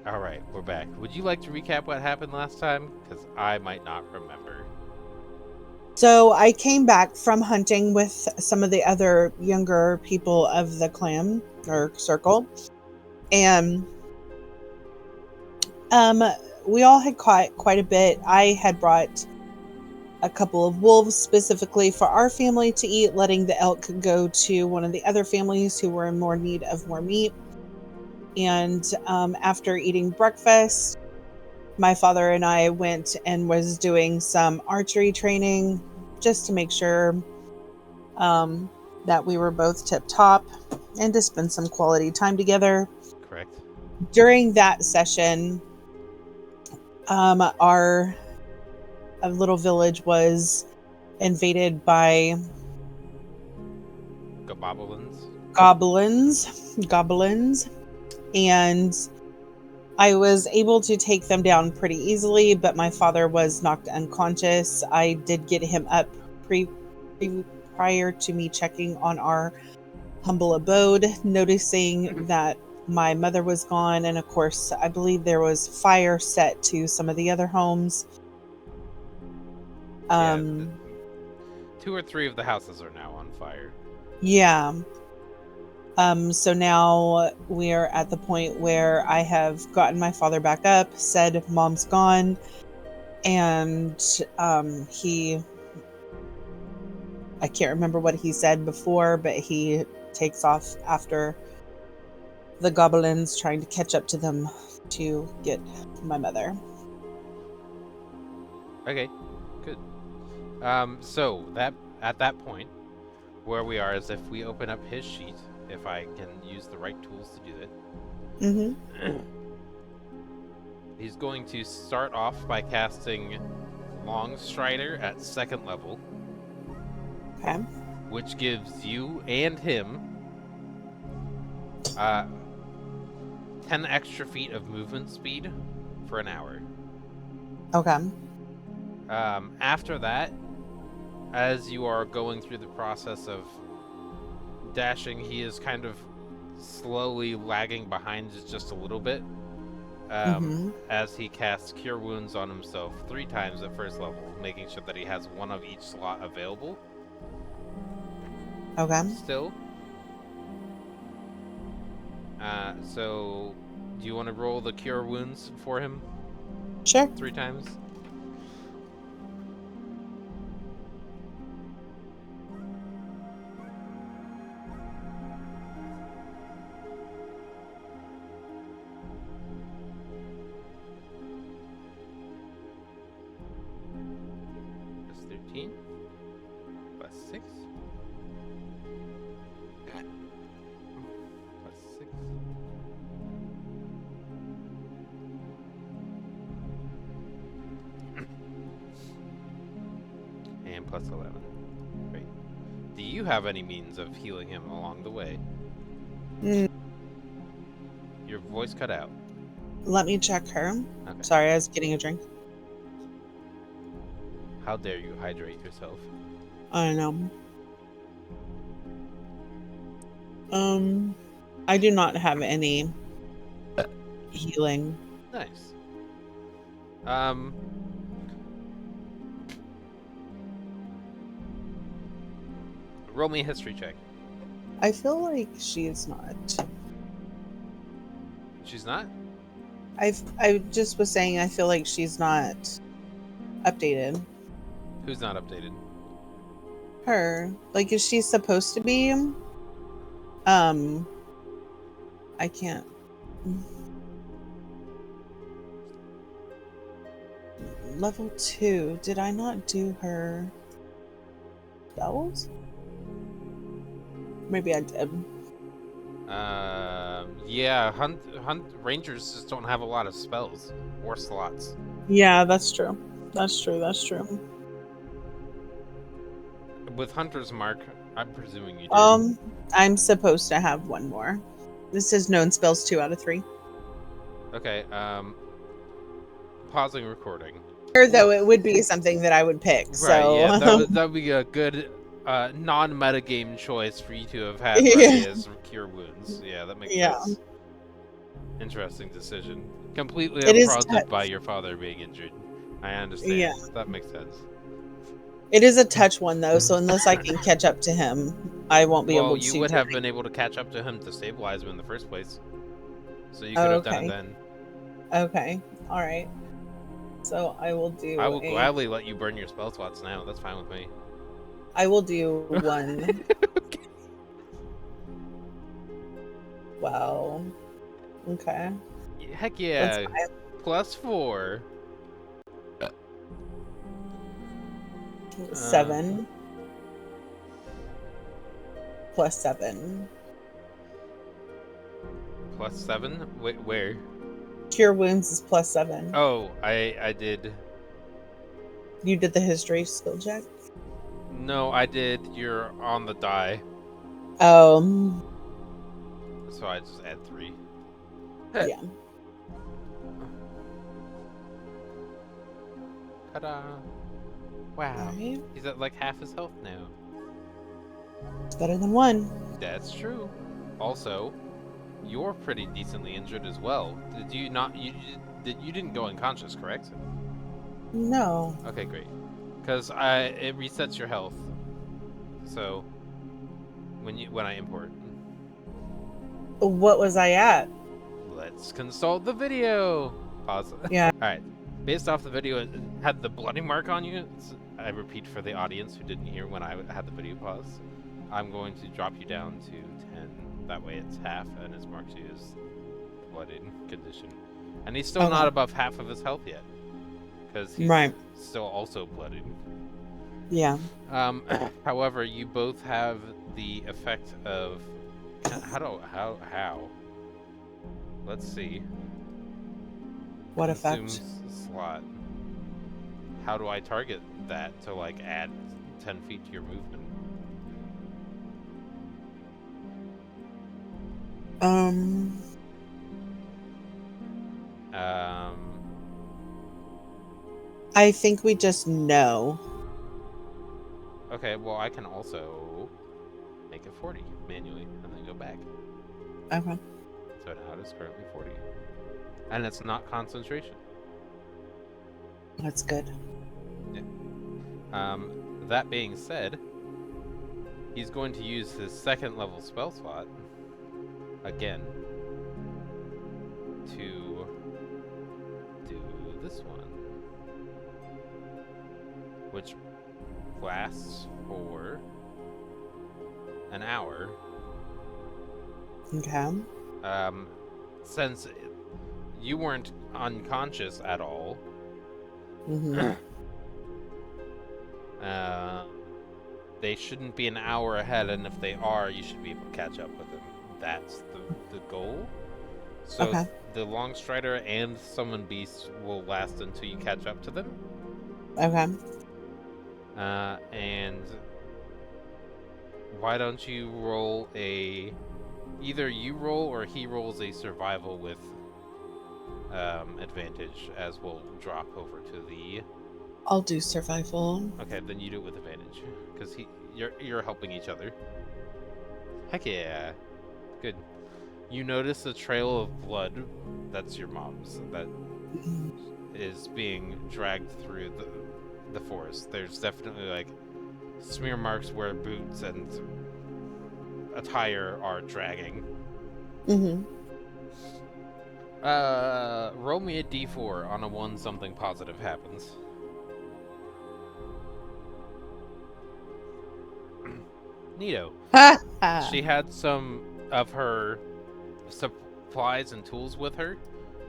All right, we're back. Would you like to recap what happened last time? Because I might not remember. So I came back from hunting with some of the other younger people of the clan or circle, and um, we all had caught quite a bit. I had brought a couple of wolves specifically for our family to eat, letting the elk go to one of the other families who were in more need of more meat. And after eating breakfast, my father and I went and was doing some archery training just to make sure um, that we were both tip top and to spend some quality time together. Correct. During that session, our little village was invaded by Goboblins. goblins, and I was able to take them down pretty easily, but my father was knocked unconscious. I did get him up pre prior to me checking on our humble abode, noticing that my mother was gone, and of course, I believe there was fire set to some of the other homes. Yeah, 2 or 3 of the houses are now on fire. Yeah. So now we are at the point where I have gotten my father back up, said mom's gone, and I can't remember what he said before, but he takes off after the goblins, trying to catch up to them to get my mother. Okay, good. So that at that point, where we are is if we open up his sheet, if I can use the right tools to do it. Mm-hmm. He's going to start off by casting Long Strider at 2nd level. Okay. Which gives you and him 10 extra feet of movement speed for an hour. Okay. After that, as you are going through the process of dashing, he is kind of slowly lagging behind just a little bit. As he casts Cure Wounds on himself 3 times at 1st level, making sure that he has 1 of each slot available. Okay. Still. So, do you want to roll the Cure Wounds for him? Sure. 3 times? That's 13. Plus 6. Plus 6. And plus 11. Great. Do you have any means of healing him along the way? Your voice cut out. Let me check her. Okay. Sorry, I was getting a drink. How dare you hydrate yourself? I know. I do not have any healing. Nice. Roll me a history check. I feel like she is not. She's not? I just was saying I feel like she's not updated. Who's not updated? Her. Like, is she supposed to be? I can't. Level 2. Did I not do her spells? Maybe I did. Yeah, hunt rangers just don't have a lot of spells or slots. Yeah, that's true. That's true. With Hunter's Mark, I'm presuming you do. I'm supposed to have 1 more. This says known spells 2 out of 3. Okay, pausing recording. Though it would be something that I would pick. Right, so yeah, that would be a good non-metagame choice for you to have had ready as Cure Wounds. Yeah, that makes sense. Interesting decision. Completely It is unprompted by your father being injured. I yeah. understand. That makes sense. It is a touch one though, so unless I can catch up to him, I won't be Well, able you to would do have it. been able to catch up to him to stabilize him in the first place. So you could Oh, have done it okay. then. Okay. All right. So I will I do will a. gladly let you burn your spell slots now. That's fine with me. I will do one. Wow. Okay. Heck That's yeah. +4. 7 plus 7. +7? Wait, where? Cure wounds is plus 7. Oh, I did. You did the history skill check. No, I did. You're on the die. Um. So I just add 3. Yeah. Ta-da. All Wow. right. He's at like half his health now. It's better than 1. That's true. Also, you're pretty decently injured as well. Did you not? You didn't go unconscious, correct? No. Okay, great. Because it resets your health. So when I import, What was I at? let's consult the video. Pause. Yeah. All right. Based off the video, it had the bloody mark on you. I repeat for the audience who didn't hear when I had the video pause. I'm going to drop you down to 10. That way it's half, and it marks you as blooded condition. And he's still not above half of his health yet, because he's Right. still also blooded. Yeah. However, you both have the effect of how? Let's see. What Consumes effect? slot. How do I target that to like add 10 feet to your movement? Um. I think we just know. Okay, well I can also make it 40 manually and then go back. Okay. So now it is currently 40. And it's not concentration. That's good. Yeah. That being said, he's going to use his second level spell slot again to do this one, which lasts for an hour. Okay. Since you weren't unconscious at all, Mm-hmm. they shouldn't be an hour ahead, and if they are, you should be able to catch up with them. That's the goal. So Okay. the Long Strider and Summon Beast will last until you catch up to them. Okay. And why don't you roll a... Either you roll or he rolls a survival with advantage, as we'll drop over to the... I'll do survival. Okay, then you do it with advantage, because you're helping each other. Heck yeah. Good. You notice a trail of blood. That's your mom's. That is being dragged through the forest. There's definitely like smear marks where boots and attire are dragging. Mm-hmm. Roll me a d4. On a 1, something positive happens. Neato. She had some of her supplies and tools with her.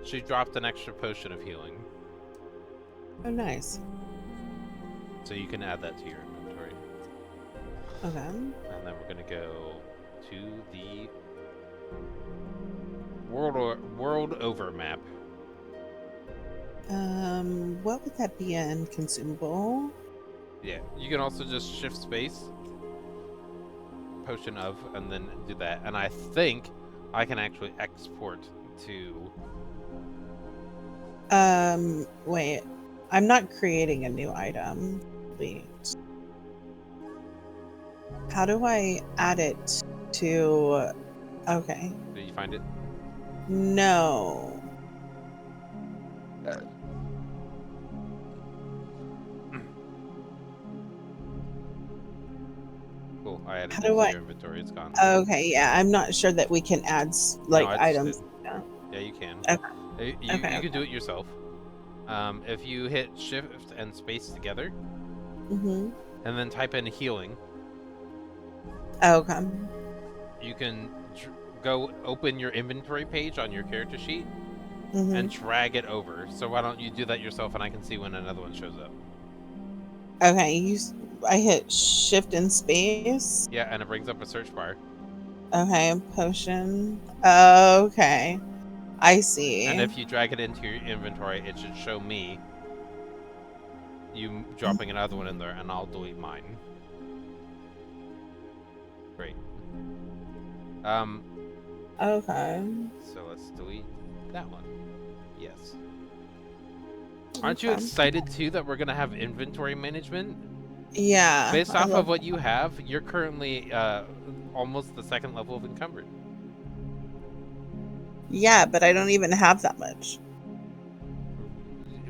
She dropped an extra potion of healing. Oh, nice. So you can add that to your inventory. Okay. And then we're gonna go to the world over map. What would that be in consumable? Yeah, you can also just shift space, potion of, and then do that. And I think I can actually export to... Wait. I'm not creating a new item. Wait. How do I add it to... Okay. Did you find it? No. Cool. I added How it do to I? your inventory. It's gone. Okay, yeah, I'm not sure that we can add No, like I just did. items. Yeah. Yeah, you can. Okay. Okay. You can do Okay. it yourself. If you hit Shift and Space together, Mhm. and then type in healing, Okay. you can go open your inventory page on your character sheet and Mhm. drag it over. So why don't you do that yourself, and I can see when another one shows up. Okay. I hit shift and space. Yeah, and it brings up a search bar. Okay. Potion. Okay. I And see. if you drag it into your inventory, it should show me you dropping another one in there, and I'll delete mine. Great. Okay. So let's delete that one. Yes. Aren't you Okay. excited too that we're gonna have inventory management? Yeah, Based I off of love what you have, you're currently almost the second level of encumbered. Yeah, but I don't even have that much.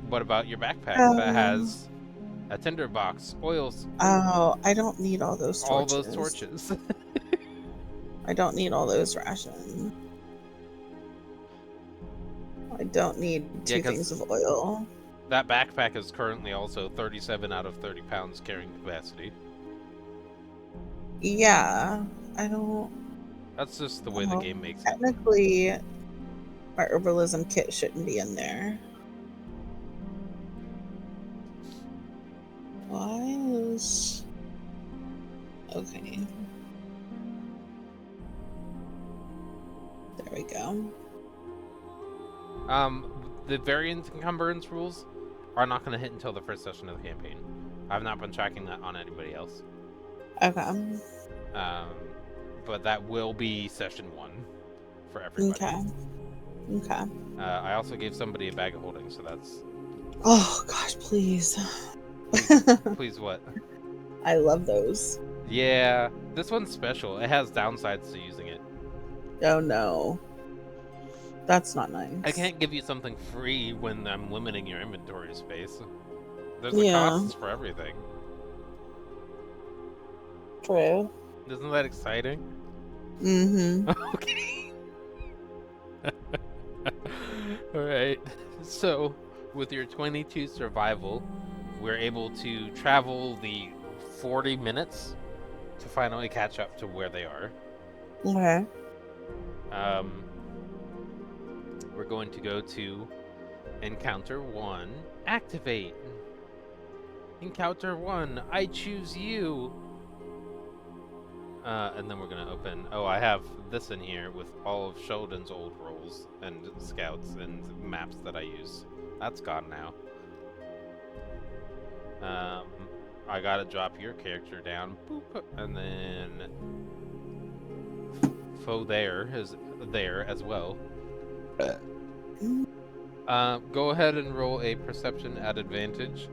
What about your backpack that Um, has a tinder box, oils, oh, I don't need all those all those torches. torches? I don't need all those rations. I don't need Yeah, two things because of oil. that backpack is currently also 37 out of 30 pounds carrying capacity. Yeah, I don't. That's just the way the Well, game makes it. technically, my herbalism kit shouldn't be in there. Why is. Okay. There we go. The variant encumbrance rules are not going to hit until the first session of the campaign. I've not been tracking that on anybody else. Okay. Um, but that will be session 1 for everybody. Okay. Okay. I also gave somebody a bag of holding, so that's. Oh, gosh, please. Please what? I love those. Yeah, this one's special. It has downsides to using it. Oh, no. That's not I nice. can't give you something free when I'm limiting your inventory space. There's a Yeah, cost for everything. true. Isn't that exciting? Mm-hmm. Okay. Alright. So, with your 22 survival, we're able to travel the 40 minutes to finally catch up to where they are. Okay. We're going to go to Encounter 1. Activate. Encounter 1. I choose you. And then we're going to open... Oh, I have this in here with all of Sheldon's old roles and scouts and maps that I use. That's gone now. I gotta drop your character down. Boop. And then... Foe there is there as well. Go ahead and roll a perception at advantage.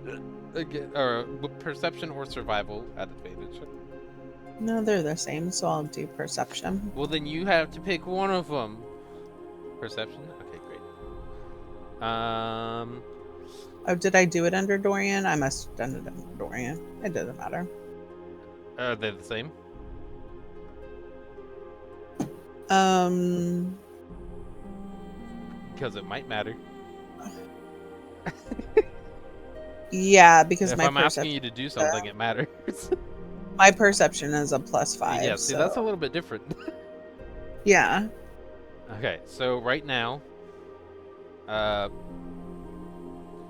Again, or perception or survival at advantage. No, they're the same, so I'll do perception. Well, then you have to pick one of them. Perception? Okay, great. Oh, did I do it under Dorian? I must have done it under Dorian. It doesn't matter. Are they the same? Because it might matter. Yeah, because If my I'm asking you perception, to do something, it matters. my perception is a +5. Yeah, see, so that's a little bit different. yeah. Okay, so right now,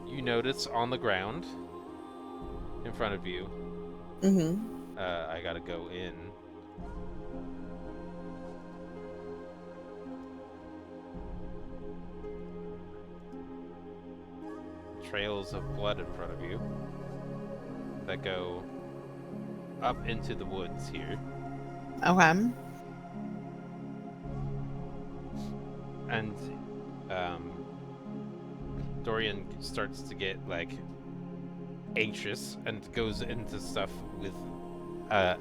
you notice on the ground in front of you. Mm-hmm. I gotta go in. Trails of blood in front of you that go up into the woods here. Okay. And Dorian starts to get like anxious and goes into stuff with a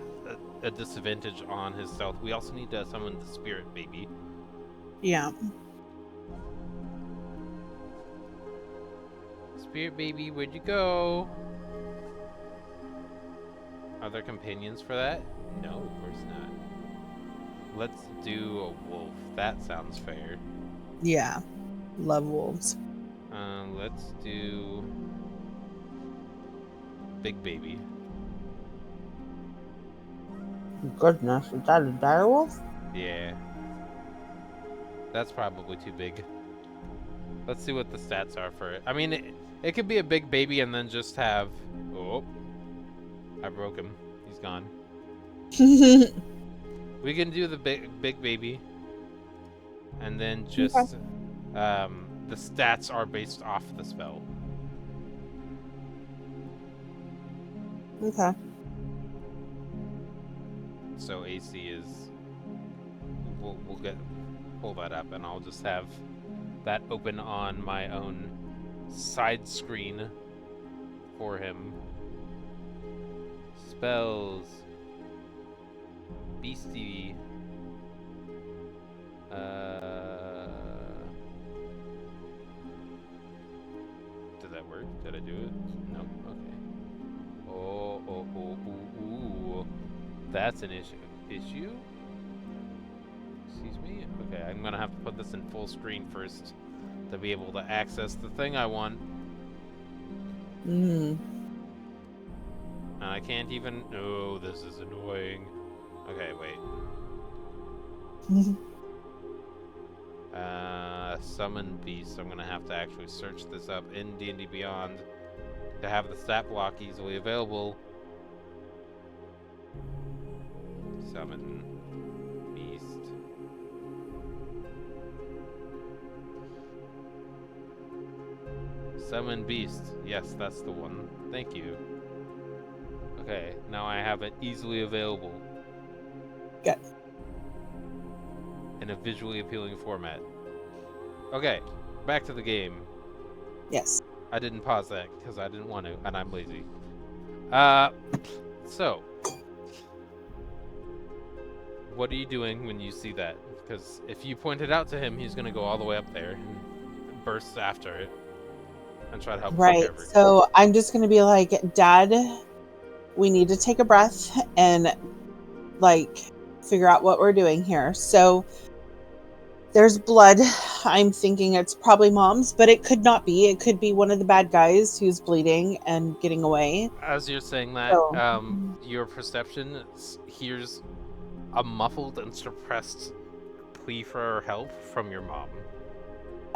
disadvantage on his stealth. We also need to summon the spirit baby. Yeah. Spirit baby, where'd you go? Are there companions for that? No, of course not. Let's do a wolf. That sounds fair. Yeah. Love wolves. Let's do big baby. Goodness, is that a dire wolf? Yeah. That's probably too big. Let's see what the stats are for it. I mean, it could be a big baby and then just have... Oh. I broke him. He's gone. We can do the big baby. And then just... Okay. The stats are based off the spell. Okay. So AC is... We'll pull that up and I'll just have that open on my own side screen for him. Spells. Beastie. Did that work? Did I do it? No. Okay. Ooh. That's an issue. Issue? Excuse me? Okay, I'm gonna have to put this in full screen first to be able to access the thing I want. Mm. And I can't even... Oh, this is annoying. Okay, wait. Summon Beast. I'm gonna have to actually search this up in D&D Beyond to have the stat block easily available. Summon Beast. Summon Beast. Yes, that's the one. Thank you. Okay, now I have it easily available. Good. In a visually appealing format. Okay, back to the game. Yes. I didn't pause that because I didn't want to, and I'm lazy. So, what are you doing when you see that? Because if you point it out to him, he's going to go all the way up there and burst after it and try to help Right. take over. So I'm just going to be like, Dad, we need to take a breath and like figure out what we're doing here. So there's blood. I'm thinking it's probably Mom's, but it could not be. It could be one of the bad guys who's bleeding and getting away. As you're saying that, So, your perception hears a muffled and suppressed plea for help from your mom.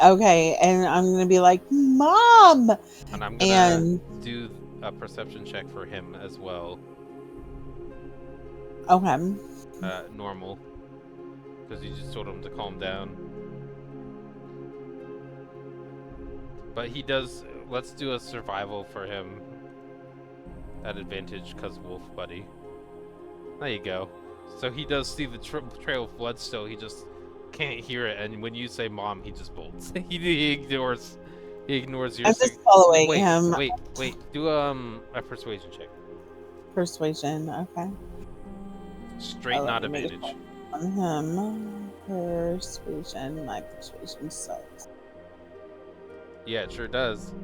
okay, and I'm going to be like, Mom! And I'm going to do a perception check for him as well. Okay. Normal. Because you just told him to calm down. But he does... Let's do a survival for him. At advantage, because wolf buddy. There you go. So he does see the trail of blood still, he just can't hear it, and when you say Mom, he just bolts. he ignores your... I'm just following wait, him. Wait. Do a persuasion check. Persuasion, okay. Straight not advantage. On him. Persuasion. My persuasion sucks. Yeah, it sure does.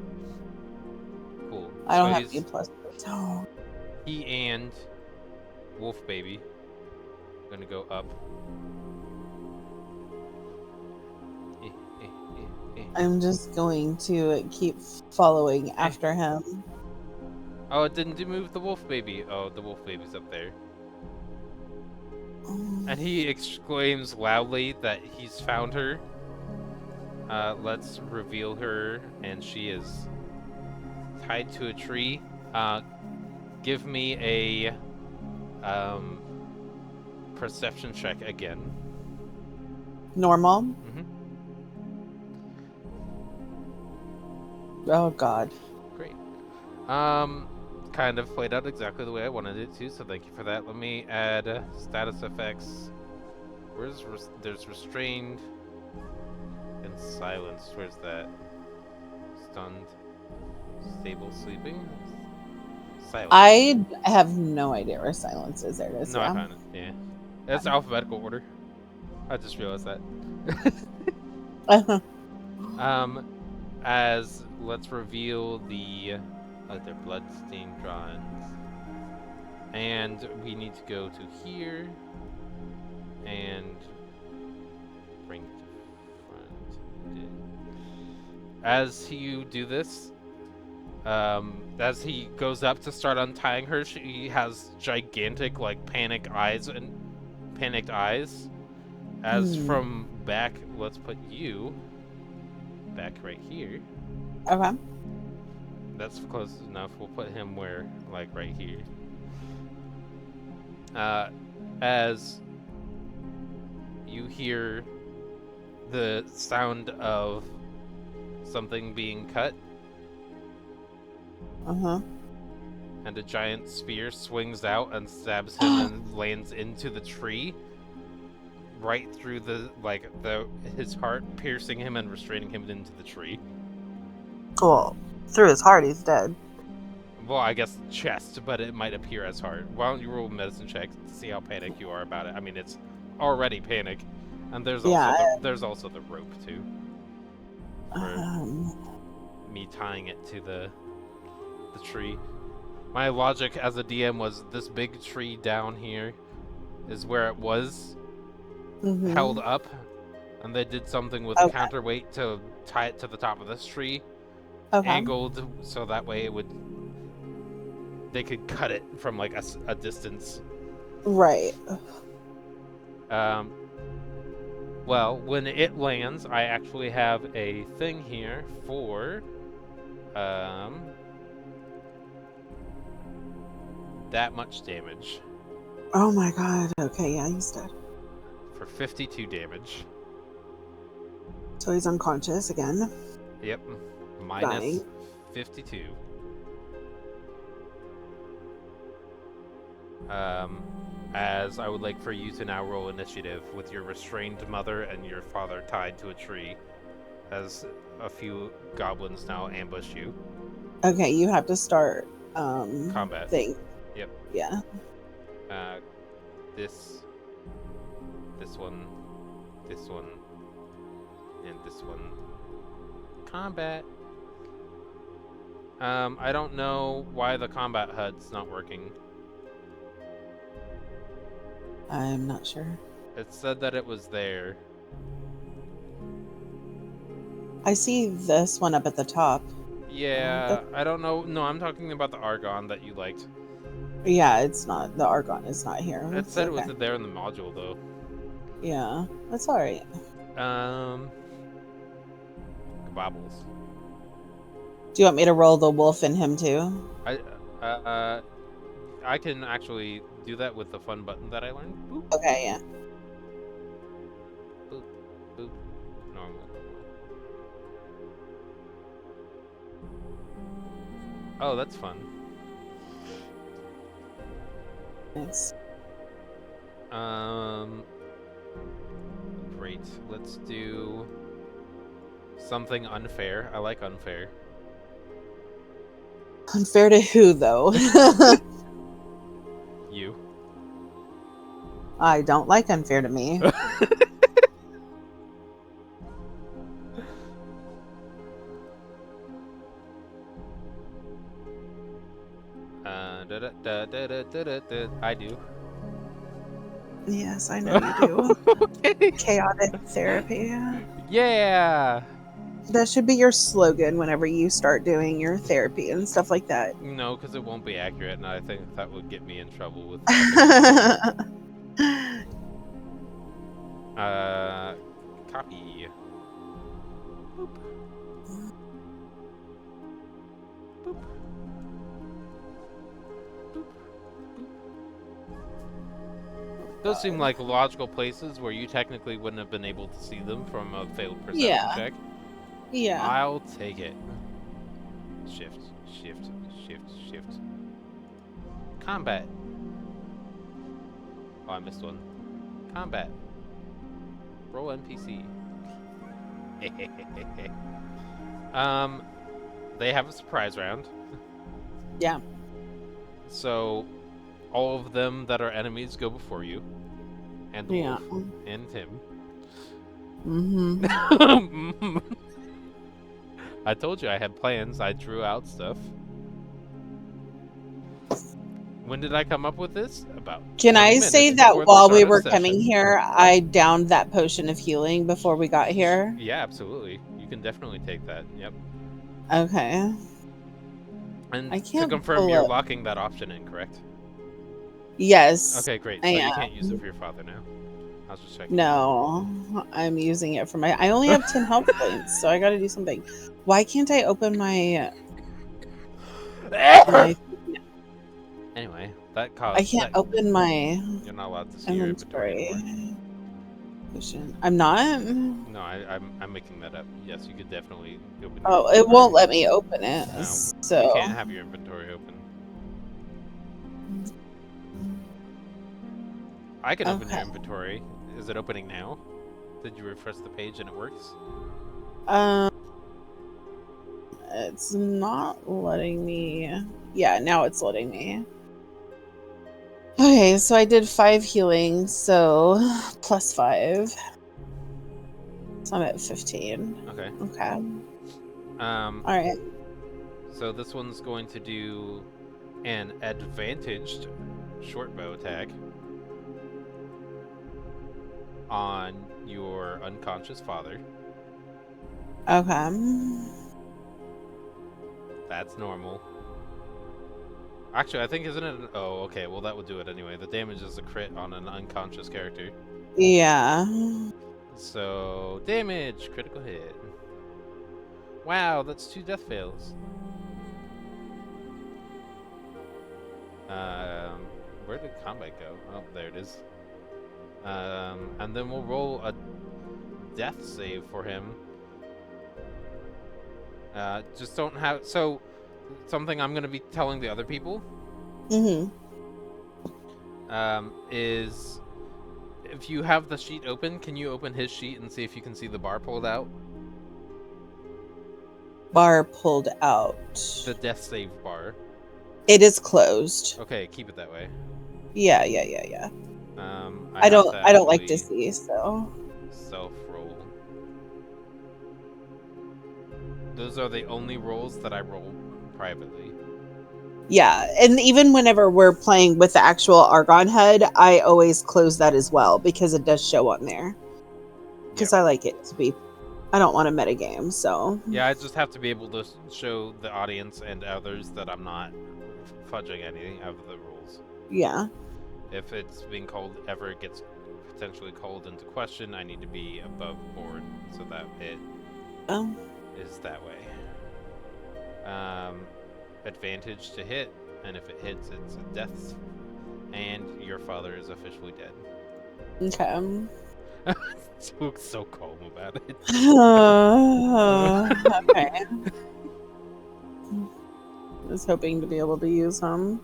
Cool. I don't have any plus. Oh. He and Wolf Baby gonna go up. I'm just going to keep following after him. Oh, it didn't move the Wolf Baby. Oh, the Wolf Baby's up there. And he exclaims loudly that he's found her. Let's reveal her, and she is tied to a tree. Give me a perception check again. Normal? Mm-hmm. Oh, God. Great. Kind of played out exactly the way I wanted it to, so thank you for that. Let me add status effects. There's restrained and silenced. Where's that? Stunned, stable, sleeping. Silence. I have no idea where silence is. There it is. No, I found it. Yeah, that's alphabetical order. I just realized that. as let's reveal the other bloodstained drawings. And we need to go to here and bring it to front. As you do this, as he goes up to start untying her, she has gigantic, like, panicked eyes. As from back, let's put you back right here. Okay. That's close enough. We'll put him where, like, right here. As you hear the sound of something being cut, and a giant spear swings out and stabs him and lands into the tree, right through his heart, piercing him and restraining him into the tree. Cool. Through his heart, he's dead. Well, I guess chest, but it might appear as heart. Why don't you roll a medicine check to see how panicked you are about it? I mean, it's already panic, and there's also the rope too. For me tying it to the tree. My logic as a DM was this big tree down here is where it was held up, and they did something with a counterweight to tie it to the top of this tree, angled so that way they could cut it from like a distance. Right. Well, when it lands, I actually have a thing here for that much damage. Oh my god. Okay, yeah, he's dead. For 52 damage. So he's unconscious again. Yep. Minus 52. As I would like for you to now roll initiative with your restrained mother and your father tied to a tree, as a few goblins now ambush you. Okay, you have to start combat. Yep. Yeah. This one, and this one. Combat. I don't know why the combat HUD's not working. I'm not sure. It said that it was there. I see this one up at the top. Yeah, I don't know. No, I'm talking about the Argon that you liked. Yeah, it's not. The Argon is not here. It said it was there in the module, though. Yeah, that's alright. Bobbles. Do you want me to roll the wolf in him, too? I can actually do that with the fun button that I learned. Boop. Okay, yeah. Boop, boop. Normal. Oh, that's fun. Nice. Great. Let's do something unfair. I like unfair. Unfair to who, though? You. I don't like unfair to me. I do. Yes, I know you do. Okay. Chaotic therapy. Yeah. That should be your slogan whenever you start doing your therapy and stuff like that. No, because it won't be accurate, and I think that would get me in trouble with. Copy. Boop. Boop. Those seem like logical places where you technically wouldn't have been able to see them from a failed perception check. Yeah. I'll take it. Shift, shift, shift, shift. Combat. Oh, I missed one. Combat. Roll NPC. They have a surprise round. Yeah. So, all of them that are enemies go before you. And the wolf and him. I told you I had plans. I drew out stuff. When did I come up with this? About Can 20 I say minutes that before the while we start of were coming session. here, I downed that potion of healing before we got here? Yeah, absolutely. You can definitely take that. Yep. Okay. And I to can't confirm, pull you're up. locking that option in, correct? Yes, Okay, great. I So you can't use it am. for your father now. I was just checking. No, I'm using it for I only have 10 health points, so I gotta do something. Why can't I open my Anyway, that I caused can't that. open my You're not allowed to see your inventory inventory. anymore. Potion. I'm not? No, I'm making that up. Yes, you could definitely open your Oh, it inventory. won't let me open it. No, you So can't have your inventory open. I can open your okay. inventory. Is it opening now? Did you refresh the page and it works? Um it's not letting me. Yeah, now it's letting me. Okay, so I did 5 healing, so +5. So I'm at 15. Okay. Okay. Um, All right. so this one's going to do an advantaged short bow attack on your unconscious father. Okay. That's normal. Actually, I think isn't it? Oh, okay. Well, that would do it anyway. The damage is a crit on an unconscious character. Yeah. So damage, critical hit. Wow, that's 2 death fails. Where did combat go? Oh, there it is. And then we'll roll a death save for him. Just don't have something I'm gonna be telling the other people. Mhm. Is if you have the sheet open, can you open his sheet and see if you can see the bar pulled out? Bar pulled out. The death save bar. It is closed. Okay, keep it that way. Yeah. I have to I don't like to actually see, so self-roll. Those are the only rolls that I roll privately. yeah. And even whenever we're playing with the actual Argon HUD, I always close that as well because it does show on there. Because Yep. I like it to be. I don't want to metagame, so Yeah, I just have to be able to show the audience and others that I'm not fudging any of the rules. yeah. If it's being called, ever gets potentially called into question, I need to be above board so that it Oh. is that way. Advantage to hit, and if it hits, it's a death, and your father is officially dead. Okay. So calm about it. Okay. I was hoping to be able to use them.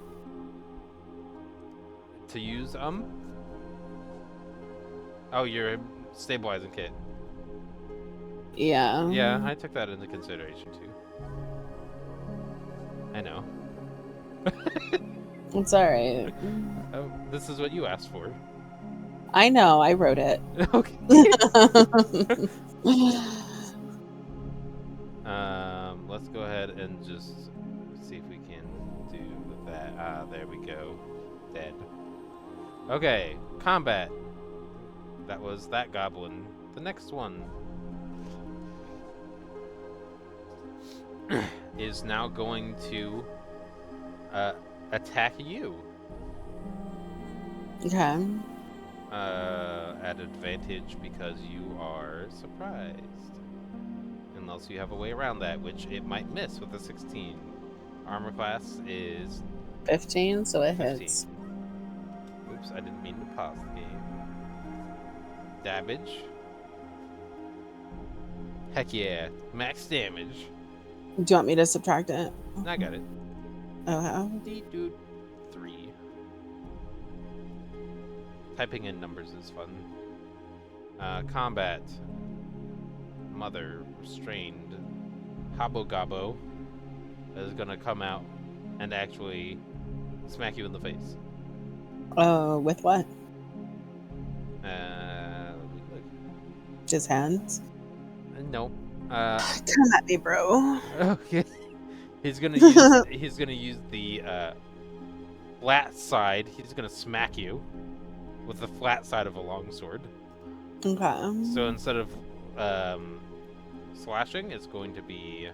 To use Oh, your stabilizing kit. Yeah. Yeah, I took that into consideration too. I know. It's all right. Oh, this is what you asked for. I know. I wrote it. Okay. Let's go ahead and just see if we can do that. There we go. Dead. Okay, combat. That was that goblin. The next one is now going to attack you. Okay. At advantage because you are surprised. Unless you have a way around that, which it might miss with a 16. Armor class is 15, so it 15. hits. Oops, I didn't mean to pause the game. Damage. Heck yeah. Max damage. Do you want me to subtract it? I got it. Okay. Dude. 3. Typing in numbers is fun. Combat. Mother. Restrained. Habo Gabo is gonna come out and actually smack you in the face. With what? Let me look. Just hands? Nope. Come at me, bro. Okay. He's gonna use the flat side. He's gonna smack you with the flat side of a longsword. Okay. So instead of slashing, it's going to be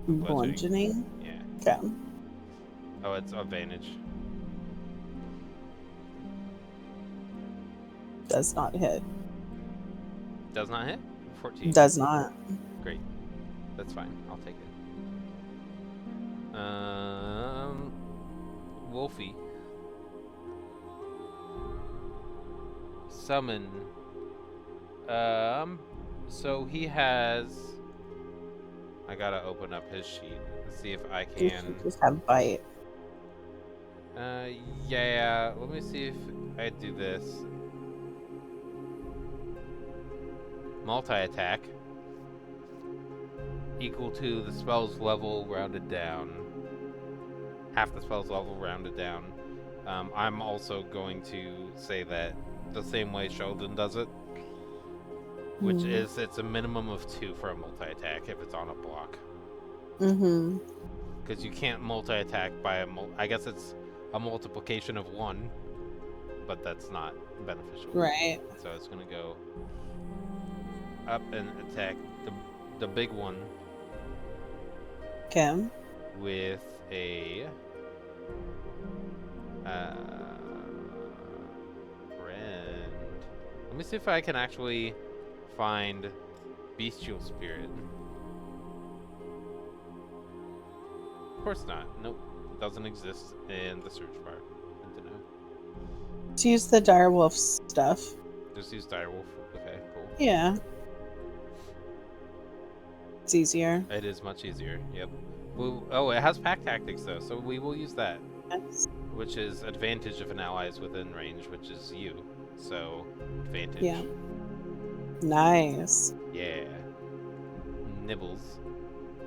Bludgeoning. Yeah. Okay. Oh, it's advantage. Does not hit. Does not hit. 14. Does not. Great. That's fine. I'll take it. Wolfie. Summon. So he has. I gotta open up his sheet to see if I can. Just have bite. Yeah. Let me see if I do this. Multi-attack. Equal to the spell's level rounded down. Half the spell's level rounded down. I'm also going to say that the same way Sheldon does it, which is it's a minimum of 2 for a multi-attack if it's on a block. Mm-hmm. Because you can't multi-attack by I guess it's a multiplication of 1, but that's not beneficial. Right. So it's gonna go up and attack the big one. Okay. With a friend. Let me see if I can actually find bestial spirit. Of course not. Nope. Doesn't exist in the search bar. Good to know. To use the direwolf stuff. Just use direwolf. Okay, cool. Yeah. It's easier. It is much easier. Yep. Oh, it has pack tactics though, so we will use that. Yes. Which is advantage if an ally is within range, which is you. So, advantage. Yeah. Nice. Yeah. Nibbles.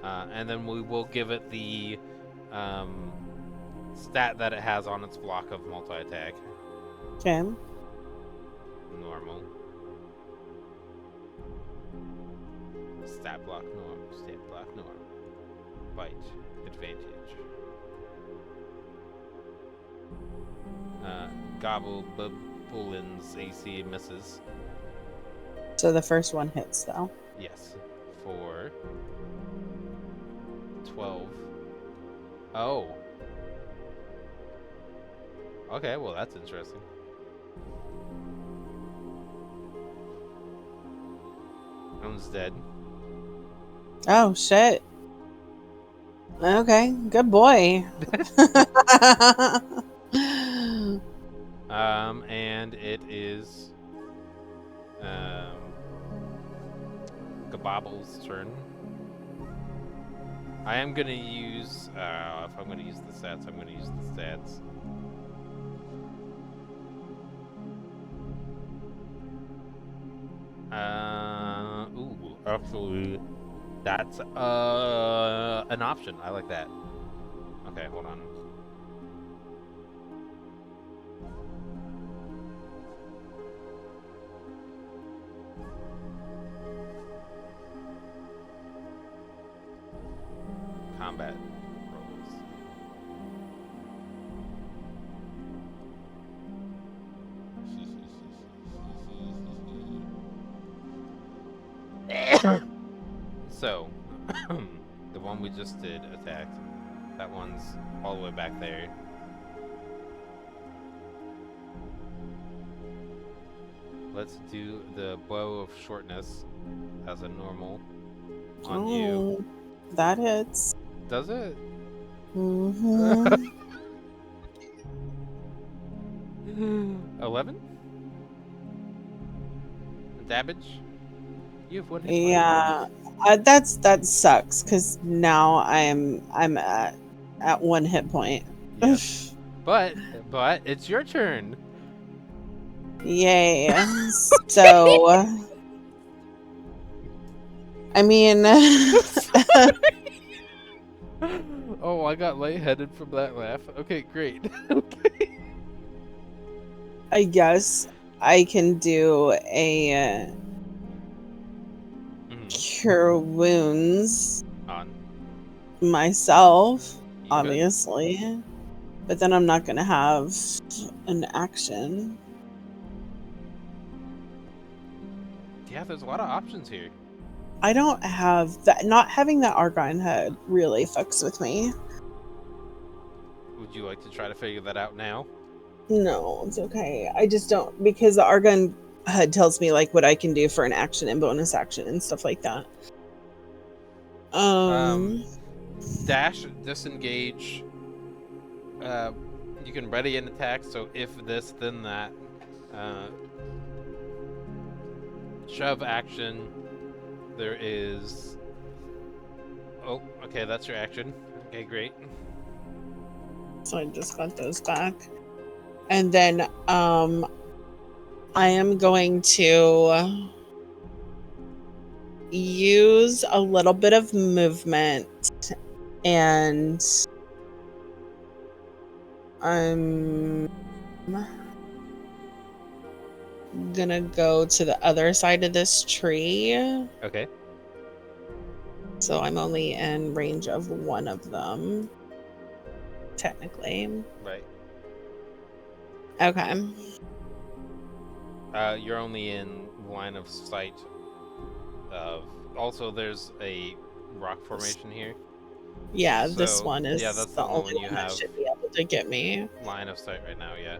And then we will give it the stat that it has on its block of multi-attack. Okay. Normal. Stat block normal. Stat block normal. Bite. Advantage. Gobble Bullin's AC misses. So the first one hits, though. Yes. For 12. Oh. Okay, well that's interesting. One's dead. Oh, shit. Okay, good boy. And it is Gabobble's turn. I am gonna use if I'm gonna use the stats, I'm gonna use the stats. Ooh, actually that's an option. I like that. Okay, hold on. Combat rolls. So, the one we just did attacked. That one's all the way back there. Let's do the bow of shortness as a normal on you. That hits. Does it? Mm-hmm. 11? Damage? You have 1 hit point. Yeah, that sucks because now I'm at 1 hit point. Yes. but it's your turn. Yay! So, I mean, oh, I got lightheaded from that laugh. Okay, great. Okay. I guess I can do a cure wounds On. myself, You could. obviously. But then I'm not going to have an action. Yeah, there's a lot of options here. I don't have that. Not having that Argyle head really fucks with me. Would you like to try to figure that out now? No, it's okay. I just don't, because the Argyle HUD tells me like what I can do for an action and bonus action and stuff like that. Dash, disengage. You can ready an attack. So if this, then that. Shove action. There is. Oh, okay, that's your action. Okay, great. So I just got those back. And then I am going to use a little bit of movement, and I'm gonna go to the other side of this tree. Okay. So I'm only in range of one of them, technically. Right. Okay. You're only in line of sight of. Also, there's a rock formation here. Yeah, So, this one is that's the only one you one that have should be able to get me. line of sight right now. Yeah.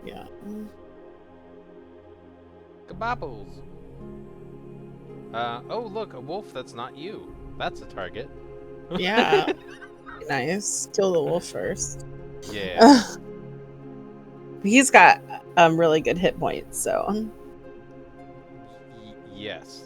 Yeah. Kabobbles. Oh look, a wolf that's not you. That's a target. Yeah. Nice. Kill the wolf first. Yeah. He's got really good hit points, so Yes.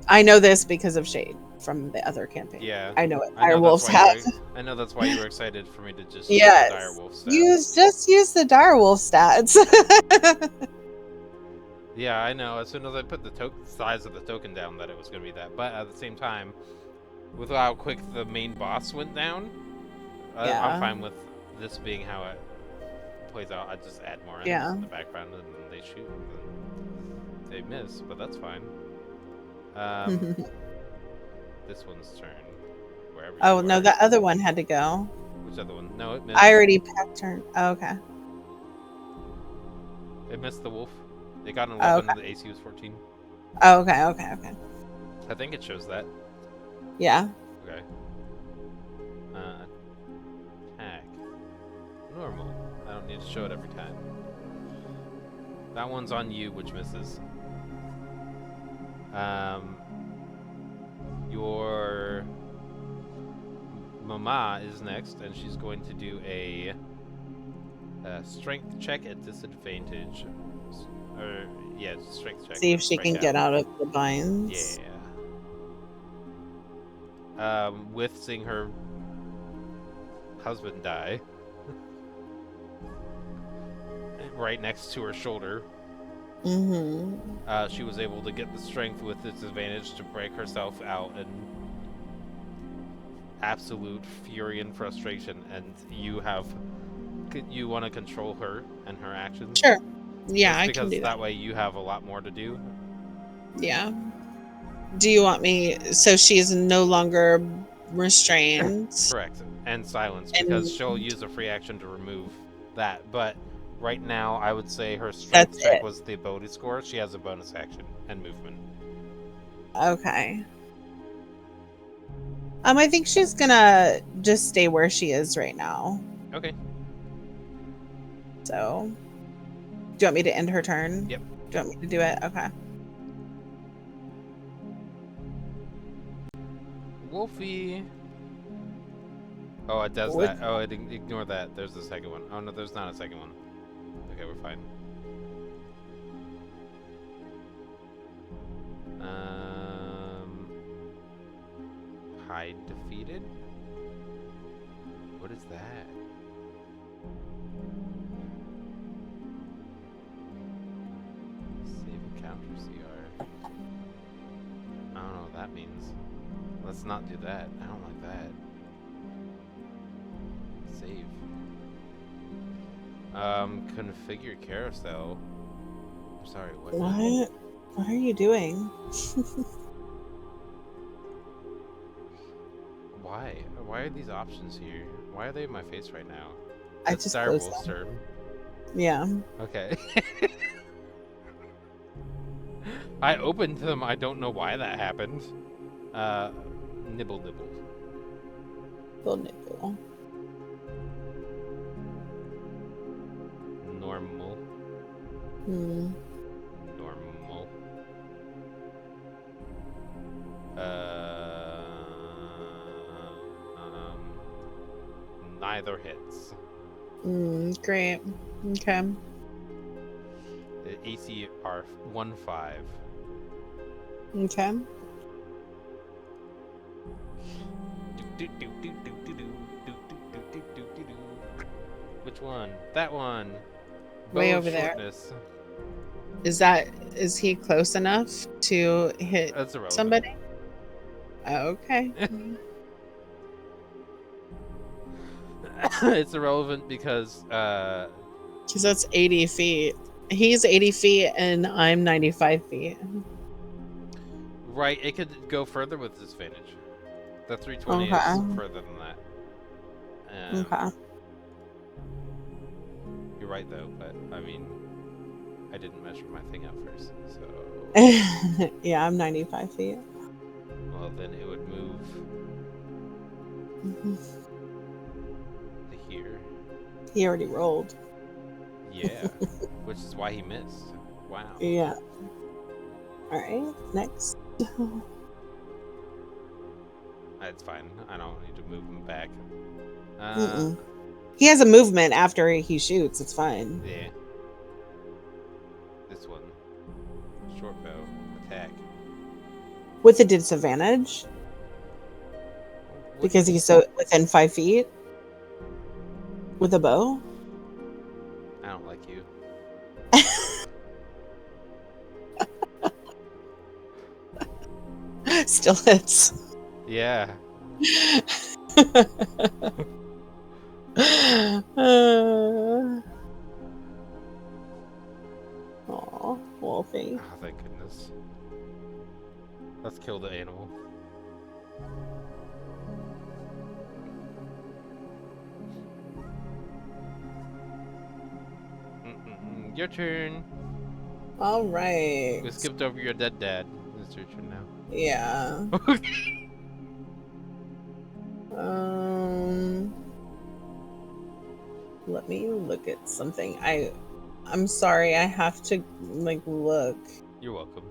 I know this because of Shade from the other campaign. Yeah. I know it. I know Direwolves that's why have. I know that's why you were excited for me to just Yes. use the direwolf stats. Use the direwolf stats. Yeah, I know. As soon as I put the size of the token down, that it was going to be that. But at the same time, with how quick the main boss went down, Yeah. I'm fine with this being how it plays out. I just add more enemies in the background, and then they shoot, and then they miss. But that's fine. This one's turn. Wherever. Oh no, the other one had to go. Which other one? No, it missed. I already packed turn. Oh, okay. It missed the wolf. It got an 11. The AC was 14. Oh, okay. I think it shows that. Yeah. Okay. Attack. Normal. I don't need to show it every time. That one's on you, which misses. Your mama is next, and she's going to do a strength check at disadvantage. Strength check. See if she can get out of the binds. Yeah. With seeing her husband die right next to her shoulder. She was able to get the strength with disadvantage to break herself out in absolute fury and frustration, and you want to control her and her actions. Sure. Yeah, I because can do that. That way you have a lot more to do. Yeah. Do you want me? So she's no longer restrained. Correct. And silenced, because she'll use a free action to remove that. But right now, I would say her strength check was the ability score. She has a bonus action and movement. Okay. I think she's gonna just stay where she is right now. Okay. So, do you want me to end her turn? Yep. Do you want me to do it? Okay. Wolfie. Oh, it does that. Oh, ignore that. There's the second one. Oh, no, there's not a second one. Okay, we're fine. Hide defeated? What is that? Save encounter CR. I don't know what that means. Let's not do that. I don't like that. Save. Configure carousel. I'm sorry, what? What are you doing? Why? Why are these options here? Why are they in my face right now? I That's just closed direwolf's them. turn. Yeah. Okay. I opened them. I don't know why that happened. Nibble nibble. Little nipple. Normal. Hmm. Normal. Neither hits. Great. Okay. The AC are 1-5. Okay. Which one? That one. Way Bow of over there. shortness. Is he close enough to hit That's irrelevant. somebody? Okay. It's irrelevant because Because that's 80 feet. He's 80 feet and I'm 95 feet. right, it could go further with disadvantage. The 320 is Okay. further than that. Okay. You're right though, but I mean, I didn't measure my thing out first, so Yeah, I'm 95 feet. well then it would move to here. He already rolled. Yeah, which is why he missed. Wow. Yeah. All right. Next. That's fine. I don't need to move him back. He has a movement after he shoots. It's fine. Yeah. This one. Short bow. Attack. With a disadvantage What because do you- he's so within 5 feet with a bow. I don't like you. Still hits. Yeah. Aw, Wolfie. Oh, thank goodness. Let's kill the animal. Your turn. All right. We skipped over your dead dad. It's your turn now. Yeah. Let me look at something. I'm sorry, I have to like look You're welcome.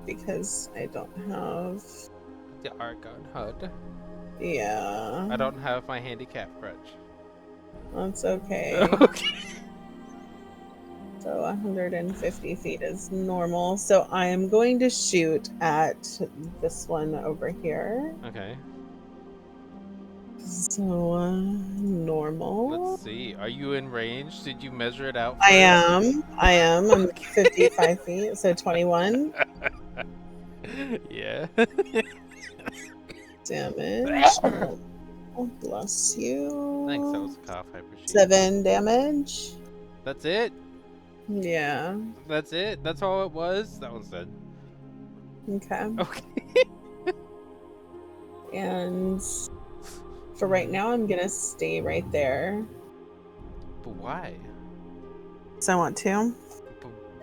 because I don't have. The Argon HUD. Yeah. I don't have my handicap crutch. That's okay. Okay. So 150 feet is normal. So I am going to shoot at this one over here. Okay. So normal. Let's see. Are you in range? Did you measure it out first? I am. I'm 55 feet, so 21 Yeah. damage. Oh, bless you. Thanks, that was a cough. I appreciate it. 7 damage. That's it? Yeah. That's it? That's all it was? That one's dead. Okay. Okay. And for right now, I'm gonna stay right there. But why? So I want to.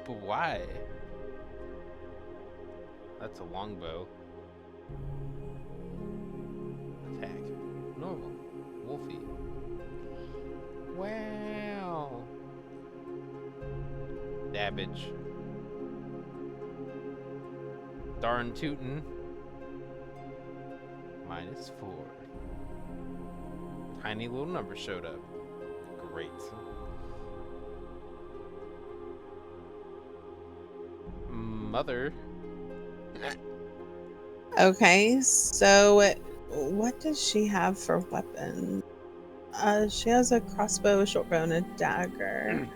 But why? That's a longbow. Attack. Normal. Wolfie. Wow. Damage. Darn tootin'. -4. Tiny little number showed up. Great. Mother. Okay, so what does she have for weapons? She has a crossbow, a short bow, and a dagger.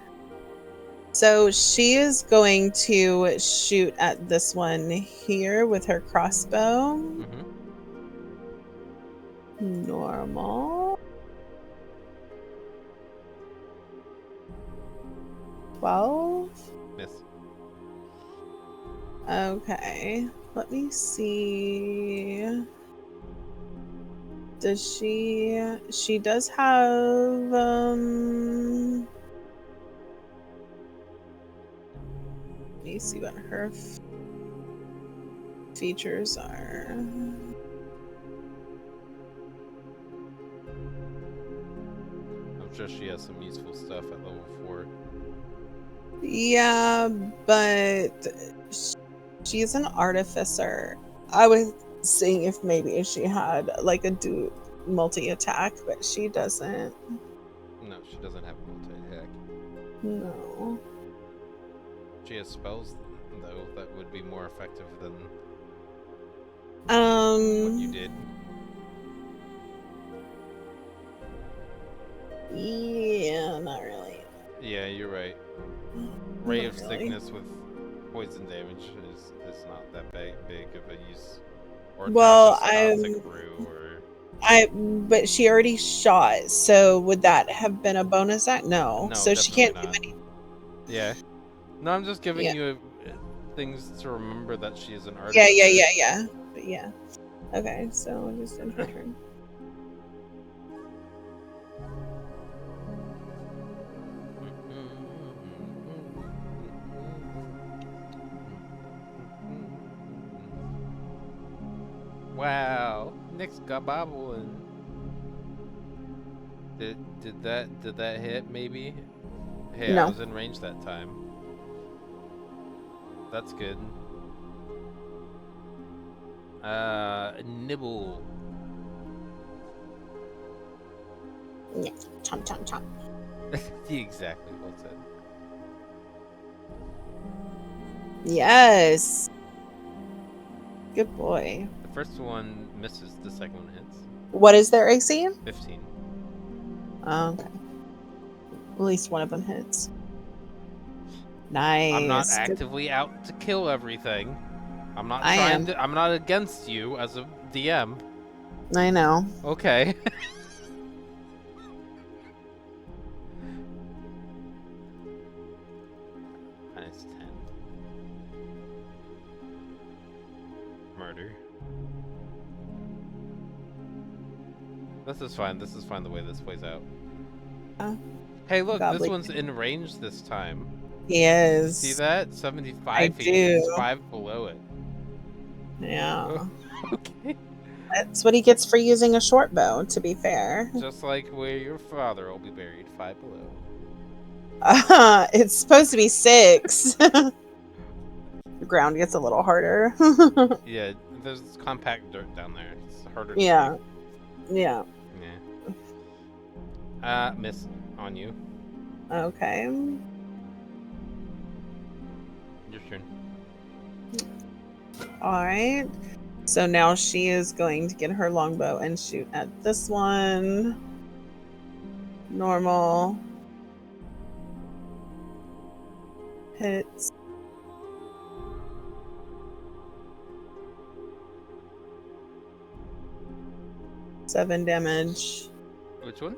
So she is going to shoot at this one here with her crossbow. Mm-hmm. Normal. 12. Miss. Okay, let me see. Does she? She does have. Let me see what her features are. I'm sure she has some useful stuff at level 4. Yeah, but she's an artificer. I was seeing if maybe she had like a multi attack, but she doesn't. No, she doesn't have multi-attack. No. She has spells, though, that would be more effective than what you did. Yeah, not really. Yeah, you're right. Not Ray of really. Sickness with poison damage is not that big of a use. Or Well, Tasha's Toxic Brew, or... but she already shot, so would that have been a bonus act? No. No, So she definitely can't do not. any. Yeah. No, I'm just giving Yeah. you things to remember that she is an Yeah, artificer. yeah. But yeah. Okay, so we'll just end her turn. Wow, Nick's got bobbling. Did that hit maybe? Hey, I No. was in range that time. That's good. Nibble. Yeah. Chomp, chomp, chomp. Exactly well said. Yes. Good boy. The first one misses, the second one hits. What is their AC? 15. Oh, okay. At least one of them hits. Nice. I'm not actively out to kill everything. I'm not I trying am. to. I'm not against you as a DM. I know. Okay. Minus 10. Murder. This is fine. This is fine the way this plays out. Hey, look, this one's in range this time. He is. See that? 75 I feet. do. He's 5 below it. Yeah. Okay. That's what he gets for using a short bow, to be fair. Just like where your father will be buried, 5 below. It's supposed to be 6. The ground gets a little harder. Yeah, there's compact dirt down there. It's harder to Yeah. see. Yeah. Yeah. Miss on you. Okay. Your turn. Alright. So now she is going to get her longbow and shoot at this one. Normal. Hits. Seven damage. Which one?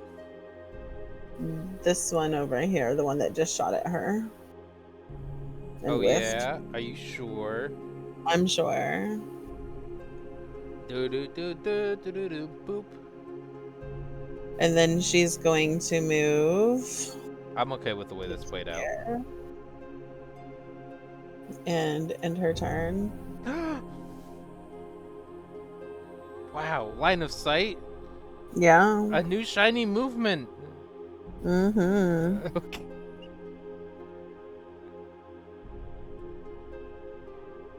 This one over here, the one that just shot at her. And whiffed. Yeah? Are you sure? I'm sure. Boop. And then she's going to move. I'm okay with the way this played out. Here. And end her turn. Wow, line of sight? Yeah. A new shiny movement. Mm-hmm. Okay.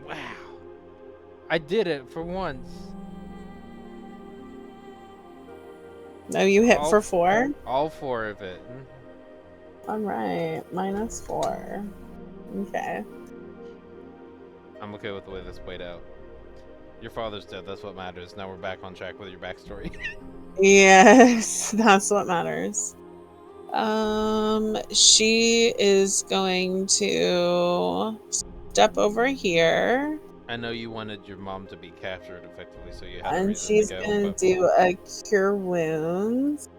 Wow. I did it for once. No, you hit for 4? All 4 of it. Alright. -4. Okay. I'm okay with the way this played out. Your father's dead, that's what matters. Now we're back on track with your backstory. Yes, that's what matters. She is going to step over here. I know you wanted your mom to be captured effectively, so you had a And reason she's to go. going to do a cure wounds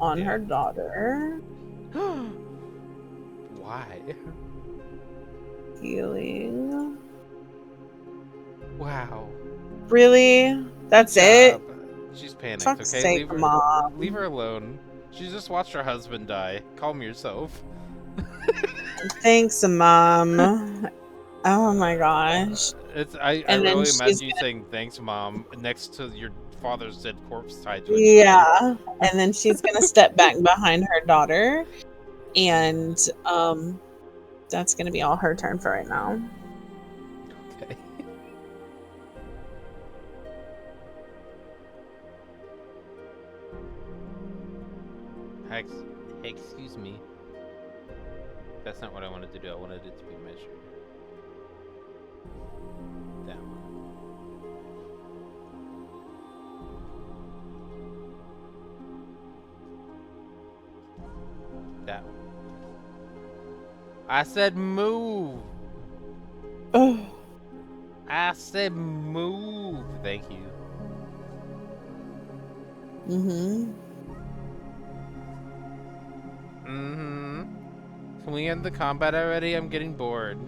on her daughter. Why? Healing. Wow. Really? That's it? She's panicked, Fuck's okay? sake, Mom. Leave her alone. She just watched her husband die. Calm yourself. Thanks, Mom. Oh my gosh. I And then really she's imagine you saying thanks, Mom, next to your father's dead corpse tied to a tree. yeah. And then she's gonna step back behind her daughter, and that's gonna be all her turn for right now. Okay. Excuse me. That's not what I wanted to do. I wanted it to be measured. That one. That one. I said move! Ugh. I said move! Thank you. Mm-hmm. Mm-hmm. Can we end the combat already? I'm getting bored.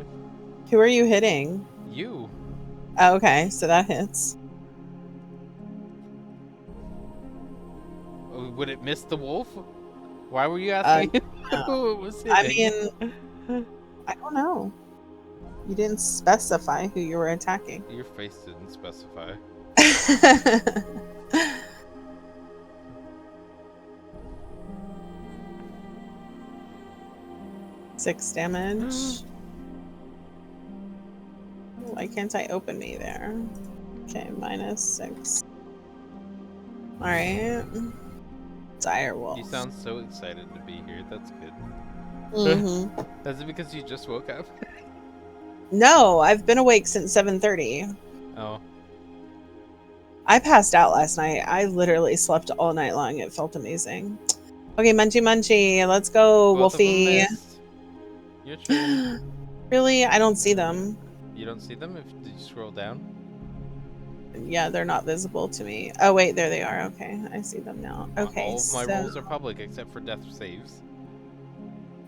Who are you hitting? You. Oh, okay, so that hits. Would it miss the wolf? Why were you asking who it was hitting? I mean, I don't know. You didn't specify who you were attacking. Your face didn't specify. 6 damage. Why can't I open me there? Okay, -6. Alright. Dire wolf. You sound so excited to be here. That's good. Mm-hmm. Is it because you just woke up? No, I've been awake since 7:30. Oh. I passed out last night. I literally slept all night long. It felt amazing. Okay, Munchy Munchy. Let's go, Both of them Wolfie. missed. Your turn. Really? I don't see them. You don't see them? Did you scroll down? Yeah, they're not visible to me. Oh, wait, there they are. Okay, I see them now. Okay, All of my roles are public except for death saves.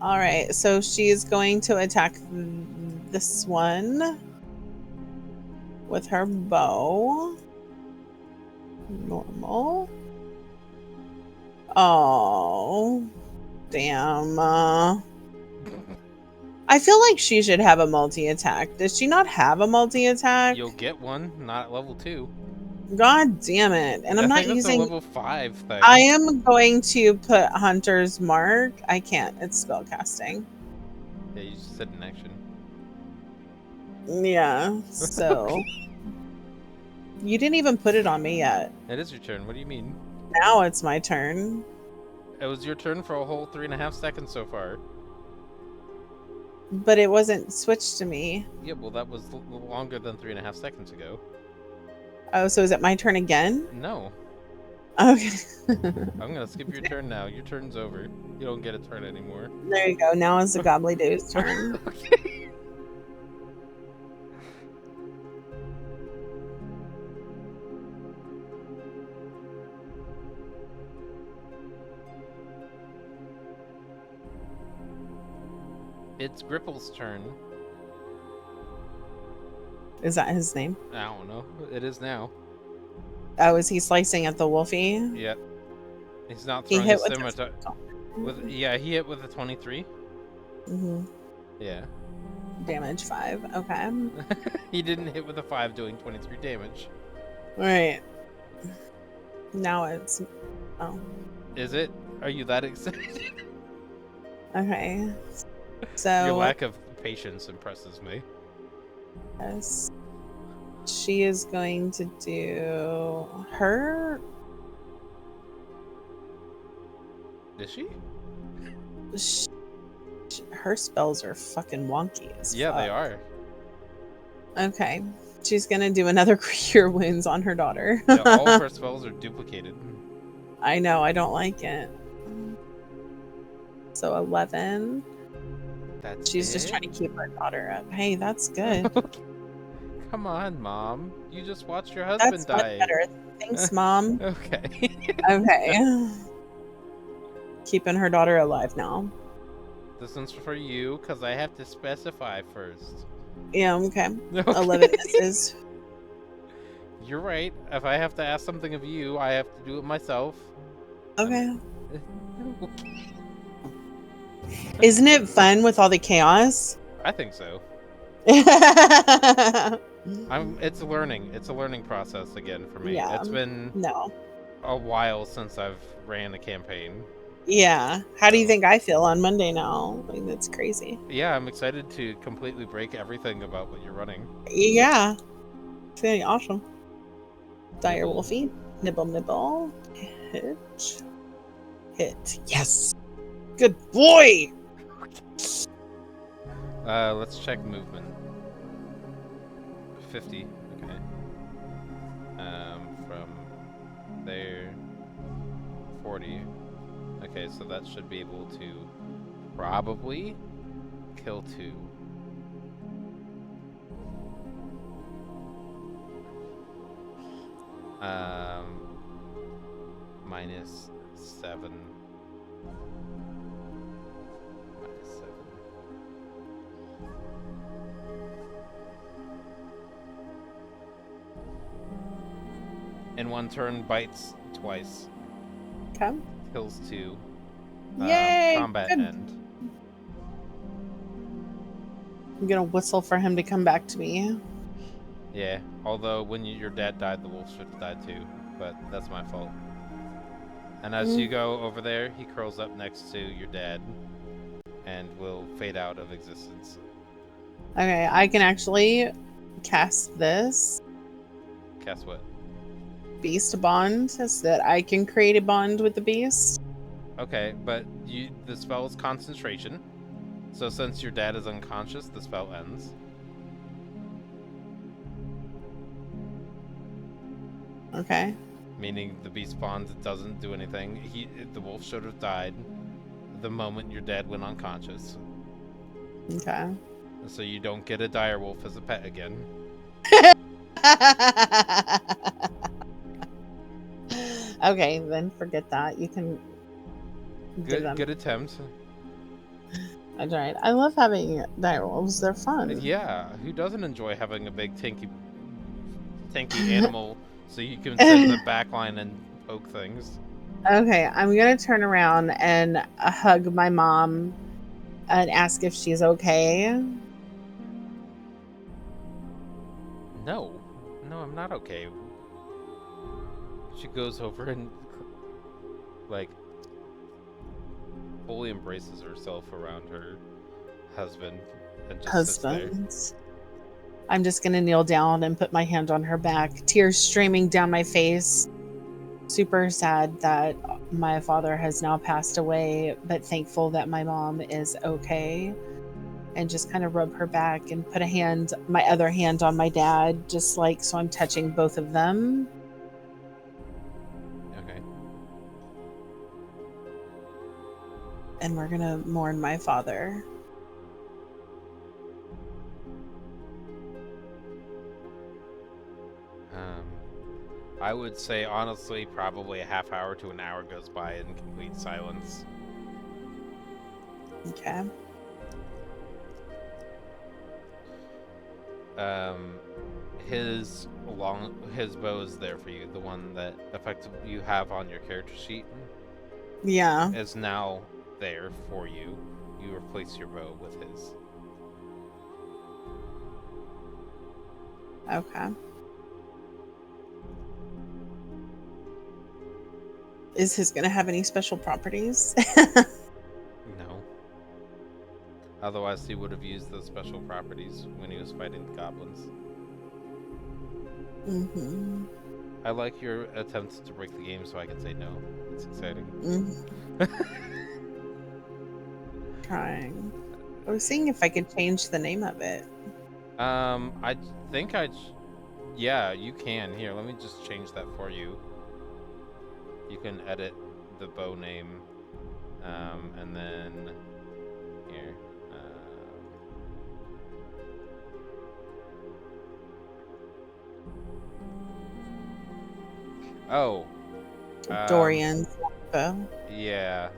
All right, so she's going to attack this one with her bow. Normal. Oh, damn. I feel like she should have a multi-attack. Does she not have a multi-attack? You'll get one, not at level 2. God damn it. And I'm not think that's using... a level 5 thing. I am going to put Hunter's Mark. I can't. It's spellcasting. Yeah, you just said in action. Yeah, so... You didn't even put it on me yet. It is your turn. What do you mean? Now it's my turn. It was your turn for a whole 3.5 seconds so far. But it wasn't switched to me. Yeah, well, that was longer than 3.5 seconds ago. Oh, so is it my turn again? No. Okay. I'm gonna skip your turn now. Your turn's over. You don't get a turn anymore. There you go. Now it's the Gobbly Doo's turn. Okay. It's Gripple's turn. Is that his name? I don't know. It is now. Oh, is he slicing at the Wolfie? Yep. He's not He throwing hit a with scimitar. Yeah, he hit with a 23. Mm-hmm. Yeah. Damage 5. Okay. He didn't hit with a 5 doing 23 damage. Alright. Now it's... Oh. Is it? Are you that excited? Okay. So... Your lack of patience impresses me. Yes. She is going to do her... Is she? Her spells are fucking wonky as Yeah, fuck. they are. Okay. She's gonna do another Cure Wounds on her daughter. Yeah, all of her spells are duplicated. I know, I don't like it. So 11. She's just trying to keep her daughter up. Hey, that's good. Come on, Mom. You just watched your husband That's die. much better. Thanks, Mom. Okay. Okay. Keeping her daughter alive now. This one's for you, because I have to specify first. Yeah, okay. Okay. 11 misses. You're right. If I have to ask something of you, I have to do it myself. Okay. No. Isn't it fun with all the chaos? I think so. It's a learning. It's a learning process again for me. Yeah. It's been No. a while since I've ran a campaign. Yeah. How do you So, think I feel on Monday now? Like, that's crazy. yeah, I'm excited to completely break everything about what you're running. Yeah. It's gonna be awesome. Dire Nibble. Wolfie. Nibble, nibble. Hit. Hit. Yes. Good boy. Let's check movement. 50. Okay. From there, 40. Okay, so that should be able to probably kill 2. Minus 7. Minus 7. In one turn, bites twice. Okay. Kills 2. Yay. Combat Good. end. I'm gonna whistle for him to come back to me. Yeah, although when your dad died, the wolf should have died too, but that's my fault. And as you go over there, he curls up next to your dad and will fade out of existence. Okay, I can actually cast this Guess what? beast bond so that I can create a bond with the beast. Okay, but the spell is concentration. So since your dad is unconscious, the spell ends. Okay. Meaning the beast bond doesn't do anything. The wolf should have died the moment your dad went unconscious. Okay. So you don't get a dire wolf as a pet again. Okay, then forget that. You can give them. Good attempt. That's right. I love having dire wolves. They're fun. Yeah, who doesn't enjoy having a big tanky animal so you can sit in the back line and poke things? Okay, I'm gonna turn around and hug my mom and ask if she's okay. No, I'm not okay. She goes over and like fully embraces herself around her husband and just sits there. Husbands. I'm just gonna kneel down and put my hand on her back, tears streaming down my face. Super sad that my father has now passed away, but thankful that my mom is okay. And just kind of rub her back and put my other hand on my dad, just like so I'm touching both of them. Okay. And we're gonna mourn my father. I would say honestly, probably a half hour to an hour goes by in complete silence. Okay. His bow is there for you, the one that effectively you have on your character sheet. Yeah. Is now there for you. You replace your bow with his. Okay. Is his gonna have any special properties? No. Otherwise, he would have used those special properties when he was fighting the goblins. Mm-hmm. I like your attempts to break the game so I can say no. It's exciting. Mm-hmm. Trying. I was seeing if I could change the name of it. I think yeah, you can. Here, let me just change that for you. You can edit the bow name, and then here. Oh. Dorian. Yeah.